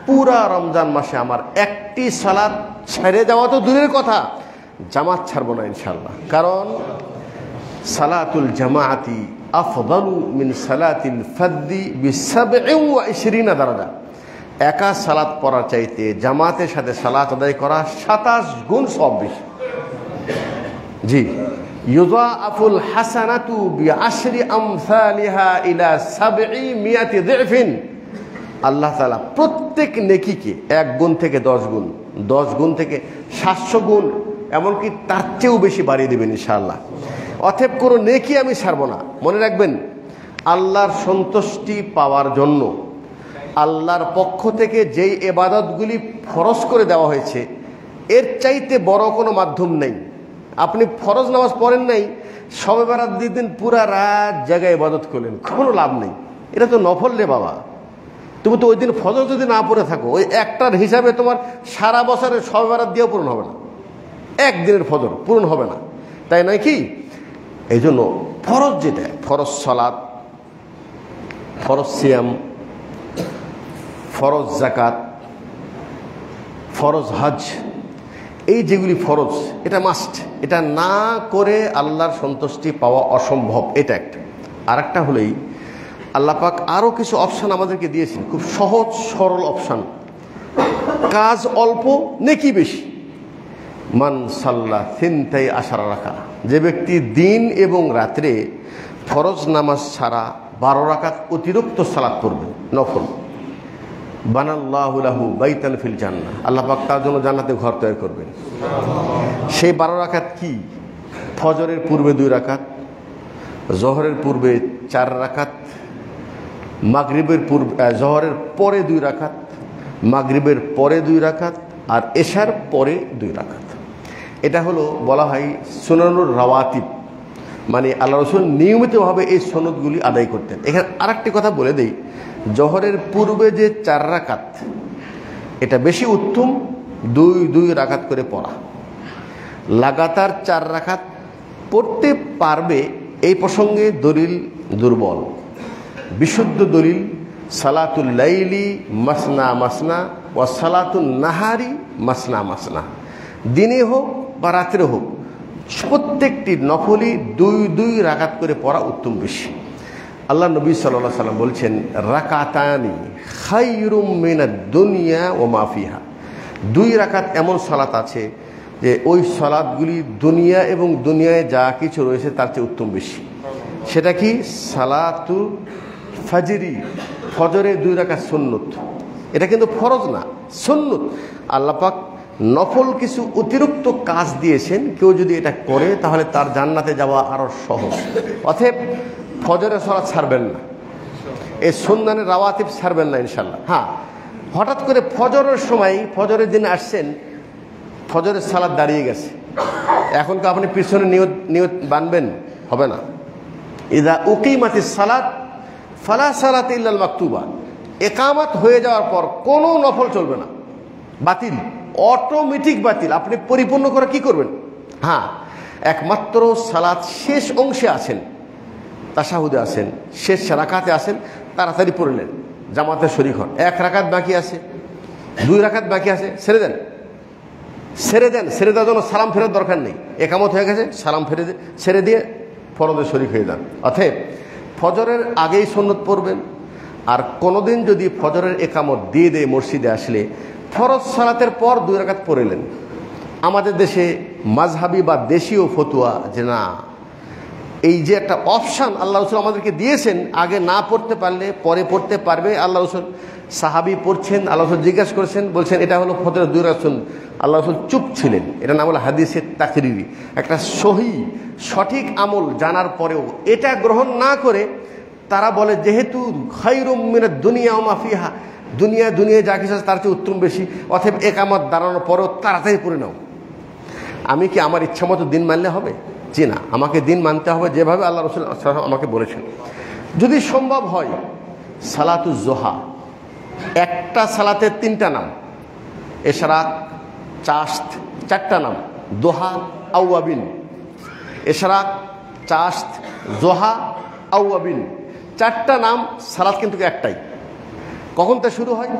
পুরা রমজান মাসে আমার একটি সালাত ছেড়ে যাওয়া তো দূরের কথা, জামাত ছাড়বো না ইনশাআল্লাহ। কারণ সালাতুল জামাআতি আফদালু মিন সালাতিল ফাদ্দি বি27 দারাজা। একা সালাত পড়ার চাইতে জামাতের সাথে সালাত আদায় করা 27 গুণ সওয়াব বেশি। জি, ইউযাআফুল হাসানাতু বিআশরি আমসালিহা ইলা 700 দিফিন। আল্লাহ তাআলা প্রত্যেক নেকিকে 1 গুণ থেকে 10 গুণ, 10 গুণ থেকে 700 গুণ, এমনকি তার চেয়েও বেশি বাড়িয়ে দেবেন ইনশাআল্লাহ। অতএব কোনো নেকি আমি ছাড়ব না। মনে রাখবেন, আল্লাহর সন্তুষ্টি পাওয়ার জন্য আল্লাহর পক্ষ থেকে যেই ইবাদতগুলি ফরজ করে দেওয়া হয়েছে, এর চাইতে বড় কোনো মাধ্যম নেই। আপনি ফরজ নামাজ পড়েন নাই, শবে বরাত দিন পুরা রাত জায়গায় ইবাদত করলেন, কোনো লাভ নেই। এটা তো নফল রে বাবা। তুমি তো ওই দিন ফজর যদি না পড়ে থাকো, ওই একটার হিসাবে তোমার সারা বছরের শবে বরাত দিয়েও পূরণ হবে না, একদিনের ফজর পূরণ হবে না, তাই নয় কি? এই জন্য ফরজ যেটা, ফরজ সালাত, ফরজ সিয়াম, ফরজ যাকাত, ফরজ হজ, এই যেগুলি ফরজ, এটা মাস্ট। এটা না করে আল্লাহর সন্তুষ্টি পাওয়া অসম্ভব, এটা একটা। আর একটা হলেই আল্লাহ পাক আরও কিছু অপশান আমাদেরকে দিয়েছেন, খুব সহজ সরল অপশান, কাজ অল্প নেকি বেশি। মান সাল্লা সিনতাই আশারা রাখা, যে ব্যক্তি দিন এবং রাত্রে ফরজ নামাজ ছাড়া 12 রাকাত অতিরিক্ত সালাত পড়বে নফল, বানাল্লাহু লাহু বাইতান ফিল জান্নাহ, আল্লাহ পাক তার জন্য জান্নাতে ঘর তৈরি করবেন। সেই 12 রাকাত কি? ফজরের পূর্বে 2 রাকাত, জোহরের পূর্বে 4 রাকাত, মাগরিবের পূর্বে জোহরের পরে 2 রাকাত, মাগরিবের পরে 2 রাকাত, আর এশার পরে 2 রাকাত। এটা হলো বলা হয় সুনানুর রাওয়াতিব, মানে আল্লাহ রাসূল নিয়মিতভাবে এই সনদগুলি আদায় করতেন। এখানে আরেকটি কথা বলে দেই, জোহরের পূর্বে যে 4 রাকাত, এটা বেশি উত্তম 2 রাকাত করে পড়া। লাগাতার 4 রাকাত পড়তে পারবে এই প্রসঙ্গে দলিল দুর্বল। বিশুদ্ধ দলিল সালাতুল লাইলি মাসনা মাসনা ওয়া সালাতুন নাহারি মাসনা মাসনা, দিনে হোক বা রাত্রে হোক প্রত্যেকটি নফলই 2 রাকাত করে পড়া উত্তম বেশি। আল্লাহ নবী সাল্লাল্লাহু আলাইহি ওয়াসাল্লাম বলছেন, রাকাতানি খায়রুম মিনাদ দুনিয়া ওয়া মা ফিহা। 2 রাকাত এমন সালাত আছে যে ওই সালাতগুলি দুনিয়া এবং দুনিয়ায় যা কিছু রয়েছে তার চেয়ে উত্তম বেশি। সেটা কি? সালাতু ফাজরি, ফজরে 2 রাকাত সুন্নত। এটা কিন্তু ফরজ না, সুন্নত। আল্লাহ পাক নফল কিছু অতিরিক্ত কাজ দিয়েছেন, কেউ যদি এটা করে তাহলে তার জান্নাতে যাওয়া আরো সহজ। অতএব ফজরের সালাত ছাড়বেন না, এই সুন্নানের রাওয়াতিব ছাড়বেন না ইনশাল্লাহ। হ্যাঁ, হঠাৎ করে ফজরের সময়, ফজরের দিন আসছেন, ফজরের সালাত দাঁড়িয়ে গেছে, এখন তো আপনি পিছনে নিয়ত বানবেন? হবে না। ইদা উকিমাতিস সালাত ফালা সালাত ইল্লাল মাকতুবা, একামত হয়ে যাওয়ার পর কোনো নফল চলবে না, বাতিল, অটোমেটিক বাতিল। আপনি পরিপূর্ণ করে কি করবেন? হ্যাঁ, একমাত্র সালাত শেষ অংশে আছেন, তাশাহুদে আছেন, শেষ রাকাতে আছেন, তাড়াতাড়ি পড়লেন, জামাতে শরীক হন। 1 রাকাত বাকি আছে, 2 রাকাত বাকি আছে, ছেড়ে দেন, ছেড়ে দেওয়ার জন্য সালাম ফেরার দরকার নেই। একামত হয়ে গেছে, সালাম ছেড়ে দিয়ে ফরজে শরীক হয়ে যান। অতএব ফজরের আগেই সুন্নত পড়বেন। আর কোনোদিন যদি ফজরের একামত দিয়ে দেয় মসজিদে আসলে, ফরজ সালাতের পর 2 রাকাত পড়লেন। আমাদের দেশে মাযহাবি বা দেশীয় ফতুয়া যে না, এই যে একটা অপশান আল্লাহ রাসূল আমাদেরকে দিয়েছেন, আগে না পড়তে পারলে পরে পড়তে পারবে। আল্লাহ রাসূল, সাহাবী পড়ছেন, আল্লাহ রাসূল জিজ্ঞাসা করছেন, বলছেন এটা হলো ফজরের 2 রাকাত সুন্নত। আল্লাহ রাসূল চুপ ছিলেন। এটা নাম হলো হাদিসের তাকরিরি। একটা সহি সঠিক আমল জানার পরেও এটা গ্রহণ না করে তারা বলে যেহেতু খায়রুম মিনাদ দুনিয়া ওয়া মা ফিহা, দুনিয়ায় যা কিছু আছে তার চেয়ে উত্তম বেশি, অতএব একামত দাঁড়ানোর পরেও তাড়াতাড়ি পড়ে নাও। আমি কি আমার ইচ্ছা মতো দিন মানলে হবে? জি না, আমাকে দিন মানতে হবে যেভাবে আল্লাহ রাসূল আমাকে বলেছেন। যদি সম্ভব হয় সালাতুজ জোহা, একটা সালাতের 3টা নাম, এশরাক, চাশত 4টা নাম, দোহা, আওয়াবিন। এশরাক, চাশত, জোহা, আওয়াবিন 4টা নাম, সালাত কিন্তু একটাই। কখন তা শুরু হয়?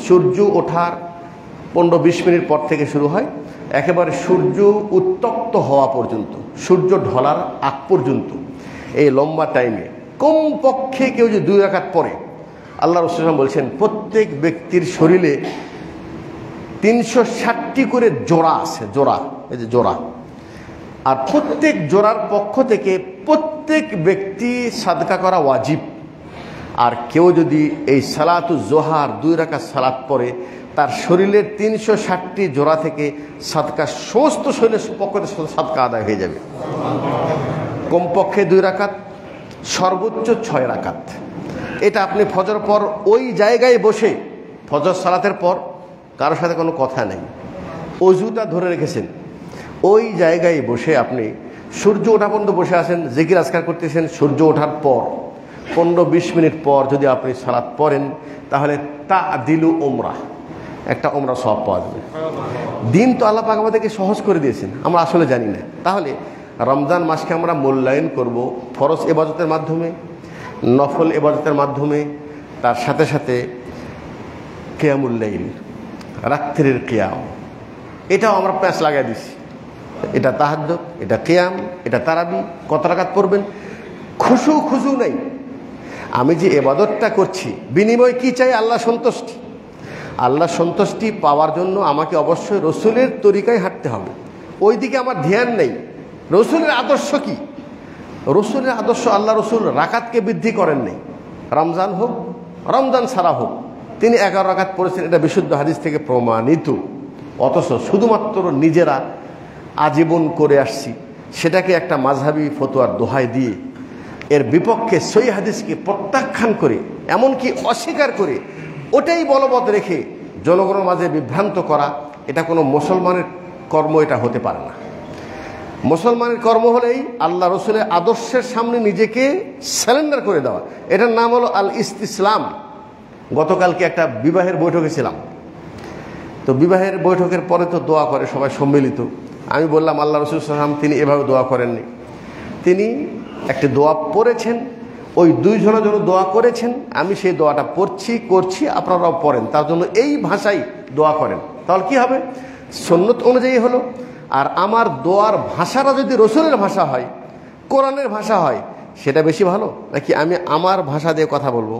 সূর্য ওঠার 15-20 মিনিট পর থেকে শুরু হয়, একেবারে সূর্য উত্তপ্ত হওয়া পর্যন্ত, সূর্য ঢলার আগ পর্যন্ত। এই লম্বা টাইমে কমপক্ষে কেউ যদি 2 রাকাত পড়ে, আল্লাহ রাসূল বলছেন প্রত্যেক ব্যক্তির শরীরে 360টি করে জোড়া আছে, জোড়া, এই যে জোড়া। আর প্রত্যেক জোড়ার পক্ষ থেকে প্রত্যেক ব্যক্তি সাদকা করা ওয়াজিব। আর কেউ যদি এই সালাতুজ জোহার 2 রাকাত সালাত পড়ে, তার শরীরের 360টি জোড়া থেকে সাদকা, সমস্ত শরীরের পক্ষ থেকে সাদকা আদায় হয়ে যাবে। কমপক্ষে 2 রাকাত, সর্বোচ্চ 6 রাকাত। এটা আপনি ফজর পর ওই জায়গায় বসে, ফজর সালাতের পর কারোর সাথে কোনো কথা নেই, অজুটা ধরে রেখেছেন, ওই জায়গায় বসে আপনি সূর্য ওঠা পর্যন্ত বসে আছেন, জিকির আজকার করতেছেন। সূর্য ওঠার পর 15-20 মিনিট পর যদি আপনি সালাত পড়েন, তাহলে তা'দিলু উমরাহ, একটা উমরা সওয়াব পাওয়া যাবে। দিন তো আল্লাহ পাক আমাদেরকে সহজ করে দিয়েছেন, আমরা আসলে জানি না। তাহলে রমজান মাসকে আমরা মূল্যায়ন করব ফরজ ইবাদতের মাধ্যমে, নফল ইবাদতের মাধ্যমে, তার সাথে সাথে কিয়ামুল লাইল, রাত্রির কিয়াম, এটাও আমরা প্যাঁচ লাগাই দিছি। এটা তাহাজ্জুদ, এটা কিয়াম, এটা তারাবি, কত রাকাত পড়বেন, খুশু নাই। আমি যে ইবাদতটা করছি বিনিময় কি চাই? আল্লাহ সন্তুষ্টি। আল্লাহ সন্তুষ্টি পাওয়ার জন্য আমাকে অবশ্যই রসুলের তরিকায় হাঁটতে হবে। ওই দিকে আমার ধ্যান নেই। রসুলের আদর্শ কি? রসুলের আদর্শ, আল্লাহ রসুল রাকাতকে বৃদ্ধি করেন নেই। রমজান হোক, রমজান ছাড়া হোক, তিনি 11 রাকাত পড়েছেন, এটা বিশুদ্ধ হাদিস থেকে প্রমাণিত। অথচ শুধুমাত্র নিজেরা আজীবন করে আসছি, সেটাকে একটা মাযহাবী ফতোয়ার দোহাই দিয়ে এর বিপক্ষে সহিহ হাদিসকে প্রত্যাখ্যান করে, এমনকি অস্বীকার করে, ওটাই বলবৎ রেখে জনগণের মাঝে বিভ্রান্ত করা, এটা কোনো মুসলমানের কর্ম, এটা হতে পারে না। মুসলমানের কর্ম হলেই আল্লাহ রসুলের আদর্শের সামনে নিজেকে স্যালেন্ডার করে দেওয়া। এটার নাম হলো আল ইসতিসলাম। গতকালকে একটা বিবাহের বৈঠকে ছিলাম, তো বিবাহের বৈঠকের পরে তো দোয়া করে সবাই সম্মিলিত। আমি বললাম আল্লাহ রসুল সাল্লাল্লাহু আলাইহি ওয়াসাল্লাম তিনি এভাবে দোয়া করেননি, তিনি একটি দোয়া পড়েছেন, ওই 2 জনের জন্য দোয়া করেছেন, আমি সেই দোয়াটা করছি, আপনারাও পড়েন, তার জন্য এই ভাষাই দোয়া করেন। তাহলে কি হবে? সুন্নত অনুযায়ী হলো। আর আমার দোয়ার ভাষাটা যদি রসুলের ভাষা হয়, কোরআনের ভাষা হয়, সেটা বেশি ভালো নাকি আমি আমার ভাষা দিয়ে কথা বলবো?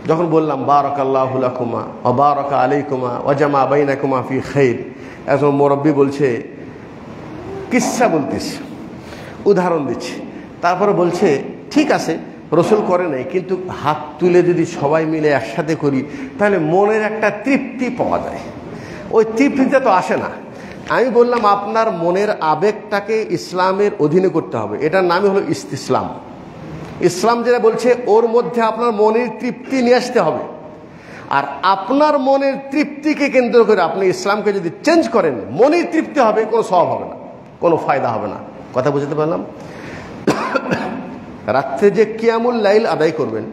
যখন বললাম বারাকাল্লাহু লাকুমা ওয়া বারাকা আলাইকুমা ওয়া জামা বাইনাকুমা ফি খাইর, একজন মুরব্বি বলছে, কিসসা বলতেছে, উদাহরণ দিচ্ছে, তারপরে বলছে ঠিক আছে রসুল করে নাই, কিন্তু হাত তুলে যদি সবাই মিলে একসাথে করি তাহলে মনের একটা তৃপ্তি পাওয়া যায়। ওই তৃপ্তিটা তো আসে না। আমি বললাম আপনার মনের আবেগটাকে ইসলামের অধীনে করতে হবে, এটার নামই হলো ইসলাম। ইসলাম যেটা বলছে ওর মধ্যে আপনার মনের তৃপ্তি নিয়ে আসতে হবে। আর আপনার মনের তৃপ্তিকে কেন্দ্র করে আপনি ইসলামকে যদি চেঞ্জ করেন, মনের তৃপ্তি হবে, কোনো সওয়াব হবে না, কোনো ফায়দা হবে না। কথা বুঝতে পারলাম? রাত্রে যে কিয়ামুল লাইল আদায় করবেন,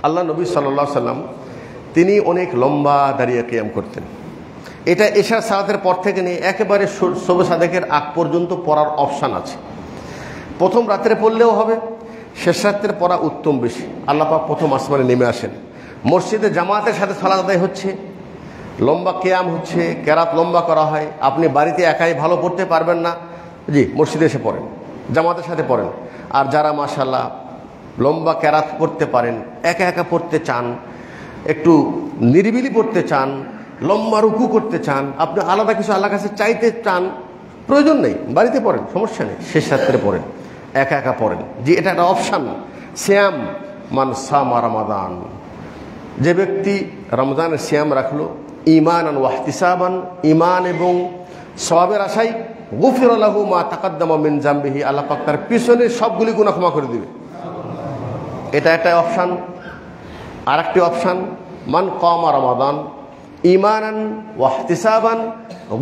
আল্লাহ নবী সাল্লাল্লাহু আলাইহি সাল্লাম তিনি অনেক লম্বা দাঁড়িয়ে কিয়াম করতেন। এটা এশার সালাতের পর থেকে নিয়ে একেবারে সুবহ সাদেকের আগ পর্যন্ত পড়ার অপশান আছে। প্রথম রাত্রে পড়লেও হবে, শেষ রাত্রে পড়া উত্তম বেশি। আল্লাহ পাক প্রথম আসমানে নেমে আসেন, মসজিদে জামাতের সাথে সালাত আদায় হচ্ছে, লম্বা কিয়াম হচ্ছে, কেরাত লম্বা করা হয়। আপনি বাড়িতে একাই ভালো পড়তে পারবেন না, জি মসজিদে এসে পড়েন, জামাতের সাথে পড়েন। আর যারা মাশাআল্লাহ লম্বা কেরাত পড়তে পারেন, একা একা পড়তে চান, একটু নিরিবিলি পড়তে চান, লম্বা রুকু করতে চান, আপনি আলাদা কিছু আল্লাহর কাছে চাইতে চান, প্রয়োজন নেই, বাড়িতে পড়েন, সমস্যা নেই, শেষ রাত্রে পড়েন, একা একা পড়েন। জি এটা একটা অপশান। সিয়াম মান সামা রমাদান, যে ব্যক্তি রমজানের সিয়াম রাখলো ঈমানান ওয়া ইহতিসাবান, ঈমান এবং সওয়াবের আশায়, গুফিরা লাহু মা তাকাদ্দামা মিন যামবিহি, আল্লাহ পাক তার পিছনে সবগুলি গুনাহ ক্ষমা করে দিবে। এটা একটা অপশান। আরেকটি অপশান, মান কামা রমাদান ঈমানান ওয়া ইহতিসাবান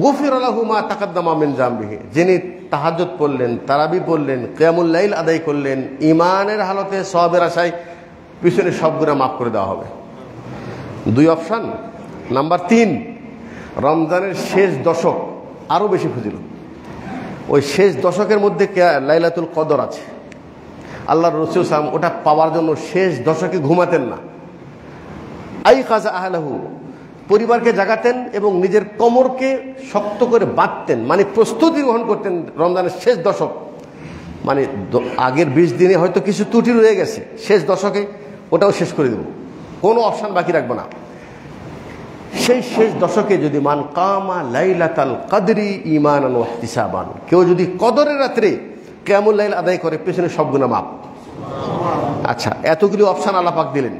গুফিরা লাহু মা তাকাদ্দামা মিন যামবিহি, যিনি তাহাজ্জুদ পড়লেন, তারাবি পড়লেন, কিয়ামুল লাইল আদায় করলেন, ঈমানের হালতে সওয়াবের আশায়, পিছনে সব গুনাহ মাফ করে দেওয়া হবে। 2 অপশান। নাম্বার 3, রমজানের শেষ দশক আরও বেশি ফজিলত। ওই শেষ দশকের মধ্যে লাইলাতুল কদর আছে। আল্লাহর রাসূল সাল্লাল্লাহু আলাইহি ওয়াসাল্লাম ওটা পাওয়ার জন্য শেষ দশকে ঘুমাতেন না। আইকাযা আহলাহু, পরিবারকে জাগাতেন এবং নিজের কোমরকে শক্ত করে বাঁধতেন, মানে প্রস্তুতি গ্রহণ করতেন রমজানের শেষ দশক। মানে আগের 20 দিনে হয়তো কিছু ত্রুটি রয়ে গেছে, শেষ দশকে ওটাও শেষ করে দেব, কোনো অপশান বাকি রাখবো না। সেই শেষ দশকে যদি মান কামা লাইলাতাল কদরি ঈমানান ওয়া ইহতিসাবান, কেউ যদি কদরের রাত্রে কিয়ামুল লাইল আদায় করে, পেছনে সব গুনাহ মাফ। আচ্ছা, এতগুলো অপশান আল্লাহ পাক দিলেন।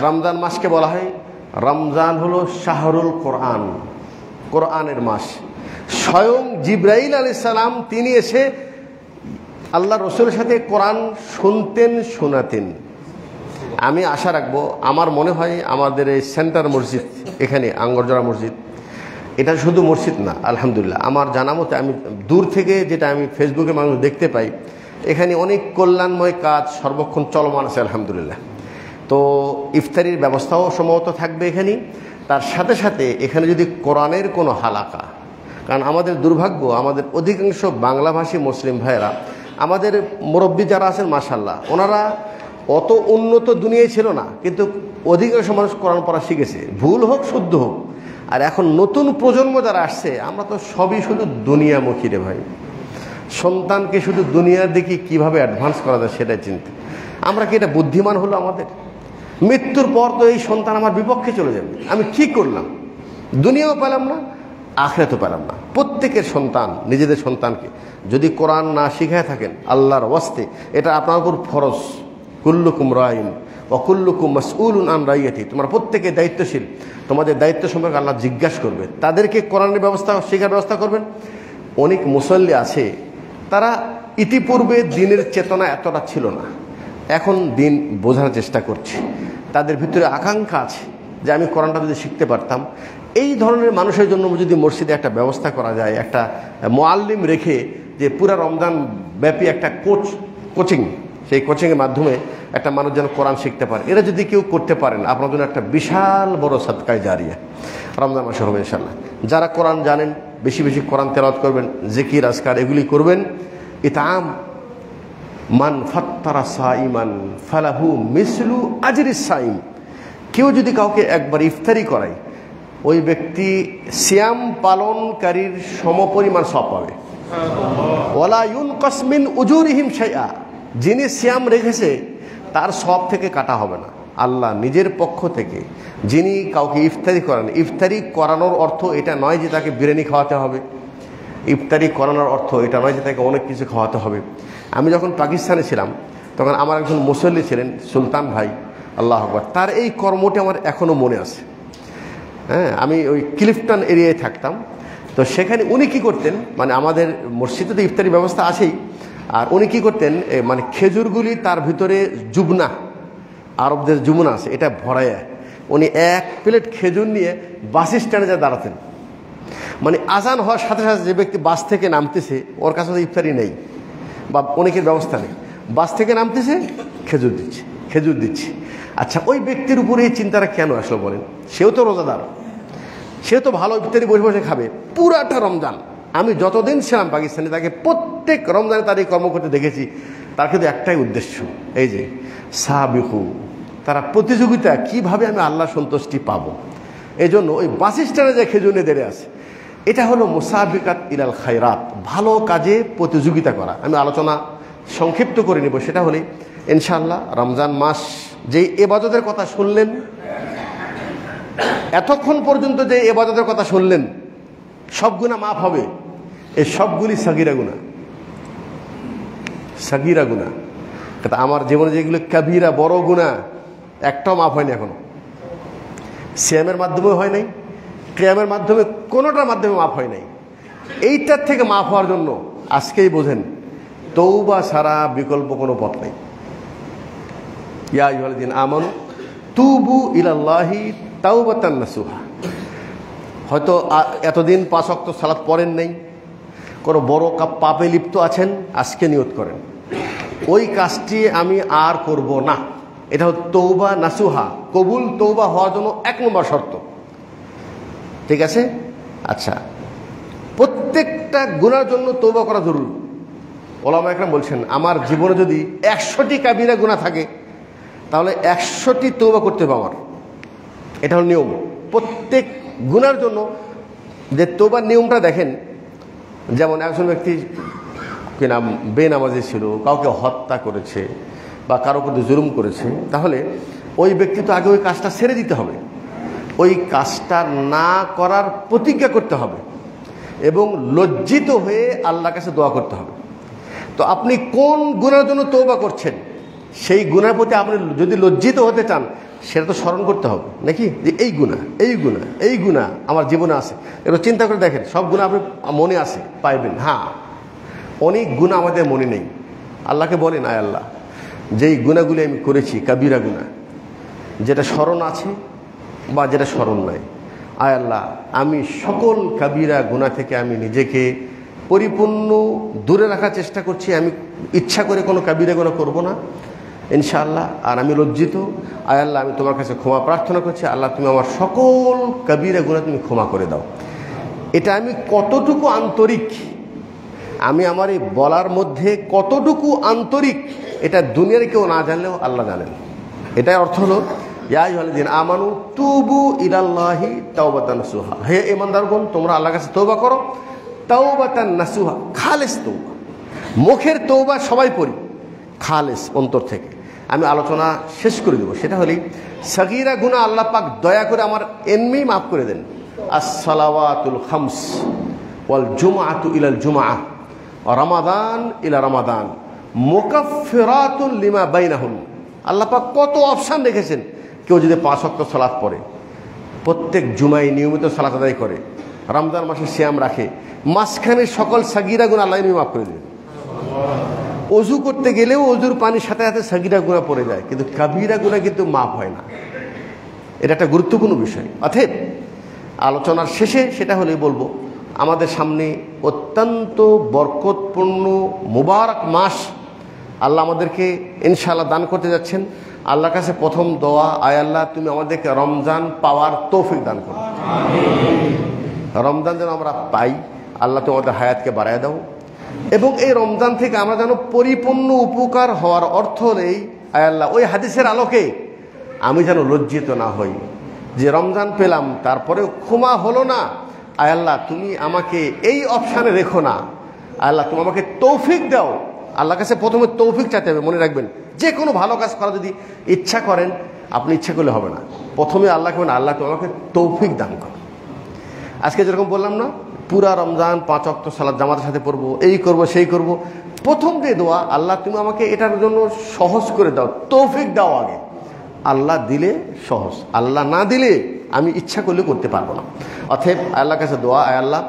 রমজান মাসকে বলা হয়, রমজান হলো শাহরুল কোরআন, কোরআনের মাস। স্বয়ং জিবরাইল আলাইহিস সালাম তিনি এসে আল্লাহ রসুলের সাথে কোরআন শুনতেন, শোনাতেন। আমি আশা রাখবো, আমার মনে হয় আমাদের এই সেন্টার মসজিদ, এখানে আঙ্গরজোড়া মসজিদ, এটা শুধু মসজিদ না, আলহামদুলিল্লাহ আমার জানা মতে, আমি দূর থেকে যেটা আমি ফেসবুকে মানুষ দেখতে পাই, এখানে অনেক কল্যাণময় কাজ সর্বক্ষণ চলমান আছে আলহামদুলিল্লাহ। তো ইফতারির ব্যবস্থাও সম্ভবত থাকবে এখানে। তার সাথে সাথে এখানে যদি কোরআনের কোনো হালাকা, কারণ আমাদের দুর্ভাগ্য, আমাদের অধিকাংশ বাংলাভাষী মুসলিম ভাইয়েরা, আমাদের মুরব্বী যারা আছেন মাশাআল্লাহ, ওনারা অত উন্নত দুনিয়ায় ছিল না, কিন্তু অধিকাংশ মানুষ কোরআন পড়া শিখেছে, ভুল হোক শুদ্ধ হোক। আর এখন নতুন প্রজন্ম যারা আসছে, আমরা তো সবই শুধু দুনিয়ামুখী রে ভাই। সন্তানকে শুধু দুনিয়ার দিকে কীভাবে অ্যাডভান্স করা যায় সেটাই চিন্তা। আমরা কি এটা বুদ্ধিমান হলো আমাদের? মৃত্যুর পর তো এই সন্তান আমার বিপক্ষে চলে যাবে, আমি কি করলাম? দুনিয়াও পেলাম না, আখিরাতও পেলাম না। প্রত্যেকের সন্তান নিজেদের সন্তানকে যদি কোরআন না শিখায় থাকেন আল্লাহর ওয়াস্তে, এটা আপনার উপর ফরজ। কুল্লুকুম রাইন ওয়া কুল্লুকুম মাসউলুন আন রাইয়াতি, তোমরা প্রত্যেকে দায়িত্বশীল, তোমাদের দায়িত্ব সম্পর্কে আল্লাহ জিজ্ঞাসা করবে। তাদেরকে কোরআনের ব্যবস্থা, শেখার ব্যবস্থা করবেন। অনেক মুসল্লি আছে, তারা ইতিপূর্বে দিনের চেতনা এতটা ছিল না, এখন দিন বোঝার চেষ্টা করছে। তাদের ভিতরে আকাঙ্ক্ষা আছে যে আমি কোরআনটা যদি শিখতে পারতাম। এই ধরনের মানুষের জন্য যদি মসজিদে একটা ব্যবস্থা করা যায়, একটা মুআল্লিম রেখে, যে পুরা রমজান ব্যাপী একটা কোচিং, সেই কোচিংয়ের মাধ্যমে একটা মানুষ যেন কোরআন শিখতে পারে, এরা যদি কেউ করতে পারেন, আপনার জন্য একটা বিশাল বড় সাদকায়ে জারিয়া রমজান মাসে হবে ইনশাআল্লাহ। যারা কোরআন জানেন বেশি বেশি কোরআন তেলাওয়াত করবেন, জিকির আজকার এগুলি করবেন। ইতাম মান ফাত্তারা সাইমান ফালাহু মিসলু আজরিস সাইম, কেউ যদি কাউকে একবার ইফতারি করায়, ওই ব্যক্তি সিয়াম পালনকারীর সমপরিমাণ সওয়াব পাবে। ওয়ালা ইউনকাস মিন উজুরিহিম শাইআ, যিনি সিয়াম রেখেছে তার সওয়াব থেকে কাটা হবে না। আল্লাহ নিজের পক্ষ থেকে যিনি কাউকে ইফতারি করান, ইফতারি করানোর অর্থ এটা নয় যে তাকে বিরিয়ানি খাওয়াতে হবে। ইফতারি করানোর অর্থ এটা নয় যে তাকে অনেক কিছু খাওয়াতে হবে। আমি যখন পাকিস্তানে ছিলাম তখন আমার একজন মুসল্লি ছিলেন সুলতান ভাই, আল্লাহ আকবার, তার এই কর্মটি আমার এখনও মনে আছে। হ্যাঁ, আমি ওই ক্লিফটন এরিয়ায় থাকতাম, তো সেখানে উনি কী করতেন, মানে আমাদের মসজিদে তো ইফতারি ব্যবস্থা আছেই, আর উনি কী করতেন, মানে খেজুরগুলি তার ভিতরে জুবনা, আরবদের জুবনা আছে, এটা ভরাইয়া উনি এক প্লেট খেজুর নিয়ে বাস স্ট্যান্ডে যা দাঁড়াতেন। মানে আজান হওয়ার সাথে সাথে যে ব্যক্তি বাস থেকে নামতেছে ওর কাছে তো ইফতারি নেই বা অনেকের ব্যবস্থা নেই, বাস থেকে নামতেছে খেজুর দিচ্ছে। আচ্ছা, ওই ব্যক্তির উপরে এই চিন্তাটা কেন আসলো বলেন? সেও তো রোজাদার, সেও তো ভালো ইফতারি বসে বসে খাবে পুরাটা রমজান। আমি যতদিন ছিলাম পাকিস্তানে তাকে প্রত্যেক রমজানে তার এই কর্ম করতে দেখেছি। তার কিন্তু একটাই উদ্দেশ্য, এই যে সাবিকু, তারা প্রতিযোগিতা কিভাবে আমি আল্লাহ সন্তুষ্টি পাবো। এই জন্য ওই বাস স্ট্যান্ডে যে খেজুর নিয়ে দেড়ে আছে, এটা হলো মুসাবিকাত ইলাল খায়রাত, ভালো কাজে প্রতিযোগিতা করা। আমি আলোচনা সংক্ষিপ্ত করে নেব, সেটা হলে ইনশাআল্লাহ রমজান মাস যে ইবাদতের কথা শুনলেন, এতক্ষণ পর্যন্ত যে ইবাদতের কথা শুনলেন, সব গুনাহ মাফ হবে। এই সবগুলি সাগীরা গুনাহ, সাগীরা গুনাহ। কিন্তু আমার জীবনে যেগুলো কাবীরা বড় গুনাহ, একটাও মাফ হয়নি এখনো। সিয়ামের মাধ্যমে হয় নাই, কিয়ামের মাধ্যমে, কোনোটার মাধ্যমে মাফ হয় নাই। এইটার থেকে মাফ হওয়ার জন্য আজকেই বোঝেন তওবা ছাড়া বিকল্প কোনো পথ নেই। ইয়া আইয়ুহাল্লাযীনা আমানু তুবু ইলাল্লাহি তাওবাতান নাসুহা। হয়তো এতদিন 5 ওয়াক্ত সালাত পড়েন নেই, কোনো বড় পাপে লিপ্ত আছেন, আজকে নিয়ত করেন ওই কাজটি আমি আর করব না। এটা হচ্ছে তওবা নাসুহা, কবুল তওবা হওয়ার জন্য 1 নম্বর শর্ত। ঠিক আছে? আচ্ছা, প্রত্যেকটা গুনার জন্য তওবা করা জরুরি। ওলামা একরাম বলছেন আমার জীবনে যদি 100টি কাবিরা গুনাহ থাকে তাহলে 100টি তওবা করতে হবে আমার। এটা হল নিয়ম প্রত্যেক গুনার জন্য। যে তওবার নিয়মটা দেখেন, যেমন একজন ব্যক্তি কি নাম বেনামাজি ছিল, কাউকে হত্যা করেছে বা কারো প্রতি জুলুম করেছে, তাহলে ওই ব্যক্তি তো আগে ওই কাজটা ছেড়ে দিতে হবে, ওই কাজটা না করার প্রতিজ্ঞা করতে হবে এবং লজ্জিত হয়ে আল্লাহর কাছে দোয়া করতে হবে। তো আপনি কোন গুনার জন্য তওবা করছেন, সেই গুনার প্রতি আপনি যদি লজ্জিত হতে চান, সেটা তো স্মরণ করতে হবে নাকি, যে এই গুনাহ, এই গুনাহ, এই গুনাহ আমার জীবনে আছে। এবার চিন্তা করে দেখেন, সব গুনাহ আপনি মনে আছে পাইবেন। হ্যাঁ, অনেক গুনাহ আমাদের মনে নেই। আল্লাহকে বলেন, আয় আল্লাহ, যেই গুনাহগুলি আমি করেছি কাবিরা গুনাহ, যেটা স্মরণ আছে বা যেটা স্মরণ নাই, আয় আল্লাহ, আমি সকল কাবিরা গুনাহ থেকে আমি নিজেকে পরিপূর্ণ দূরে রাখার চেষ্টা করছি। আমি ইচ্ছা করে কোনো কাবিরা গুনাহ করব না ইনশাআল্লাহ। আর আমি লজ্জিত, আয় আল্লাহ, আমি তোমার কাছে ক্ষমা প্রার্থনা করছি। আল্লাহ, তুমি আমার সকল কাবিরা গুনাহ তুমি ক্ষমা করে দাও। এটা আমি কতটুকু আন্তরিক, আমি আমার এই বলার মধ্যে কতটুকু আন্তরিক, এটা দুনিয়ার কেউ না জানলেও আল্লাহ জানেন। এটাই অর্থ হলো ইয়া আইয়ুহাল্লাযীনা আমানু তুবু ইলাল্লাহি তাওবাতান নাসুহা, হে ঈমানদারগণ তোমরা আল্লাহর কাছে তওবা করো, তাওবাতান নাসুহা, খালেস তওবা। মুখের তওবা সবাই পড়ি, খালেস অন্তর থেকে। আমি আলোচনা শেষ করে দেব, সেটা হলেই সাগীরা গুনাহ আল্লাহ পাক দয়া করে আমার এমনি মাফ করে দেন। আস-সালাওয়াতুল খামস ওয়াল জুমআতু ইলাল জুমআহ ওয়া রমাদান ইলা রমাদান মুকাফফিরাতুন লিমা বাইনাহুম। আল্লাহ পাক কত অপশন রেখেছেন। কেউ যদি 5 ওয়াক্ত সালাত পড়ে, প্রত্যেক জুমায় নিয়মিত সালাত আদায় করে, রমজান মাসে সিয়াম রাখে, মাঝখানে সকল সাগীরা গুনাহ আল্লাহ মাফ করে দেন। অজু করতে গেলেও অজুর পানির সাথে সাথে সাগীরা গুনাহ পড়ে যায়, কিন্তু কাবীরা গুনাহ কিন্তু মাফ হয় না। এটা একটা গুরুত্বপূর্ণ বিষয়। অতএব আলোচনার শেষে সেটা হলেই বলবো, আমাদের সামনে অত্যন্ত বরকতপূর্ণ মুবারক মাস আল্লাহ আমাদেরকে ইনশাআল্লাহ দান করতে যাচ্ছেন। আল্লাহর কাছে প্রথম দোয়া, আয় আল্লাহ তুমি আমাদেরকে রমজান পাওয়ার তৌফিক দান করো। রমজান যেন আমরা পাই, আল্লাহ তুমি আমাদের হায়াতকে বাড়ায় দাও, এবং এই রমজান থেকে আমরা যেন পরিপূর্ণ উপকার হওয়ার অর্থ নেই। আয় আল্লাহ ওই হাদিসের আলোকে আমি যেন লজ্জিত না হই যে রমজান পেলাম তারপরেও ক্ষমা হলো না। আয় আল্লাহ তুমি আমাকে এই অপশানে রেখো না। আয় আল্লাহ তুমি আমাকে তৌফিক দাও। আল্লাহর কাছে প্রথমে তৌফিক চাইতে হবে। মনে রাখবেন, যে কোনো ভালো কাজ করা যদি ইচ্ছা করেন, আপনি ইচ্ছা করলে হবে না, প্রথমে আল্লাহকে বলেন, আল্লাহ তুমি আমাকে তৌফিক দান করো। আজকে যেরকম বললাম না, পুরা রমজান 5 ওয়াক্ত সালাত জামাতের সাথে পড়বো, এই করব সেই করব, প্রথম যে দোয়া, আল্লাহ তুমি আমাকে এটার জন্য সহজ করে দাও, তৌফিক দাও আগে। আল্লাহ দিলে সহজ, আল্লাহ না দিলে আমি ইচ্ছা করলে করতে পারবো না। অতএব আল্লাহর কাছে দোয়া, আয় আল্লাহ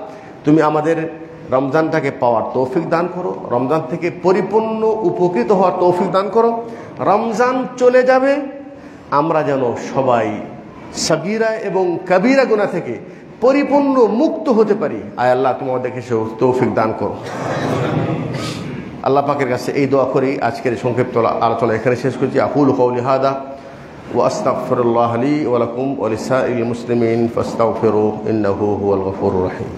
তুমি আমাদের রমজানটাকে পাওয়ার তৌফিক দান করো, রমজান থেকে পরিপূর্ণ উপকৃত হওয়ার তৌফিক দান করো। রমজান চলে যাবে, আমরা যেন সবাই সাগীরা এবং কাবীরা গুনাহ থেকে পরিপূর্ণ মুক্ত হতে পারি। আয় আল্লাহ তুমি আমাদেরকে তৌফিক দান করো। আল্লাহ পাকের কাছে এই দোয়া করি আজকের সংক্ষিপ্ত আলোচনা এখানে শেষ করছি। আকুলু কওলি হাদা ওয়া আস্তাগফিরুল্লাহ লি ওয়া লাকুম ওয়া লিসাইরিল মুসলিমিন ফাস্তাগফিরুহু ইন্নাহু হুয়াল গফুরুর রহিম।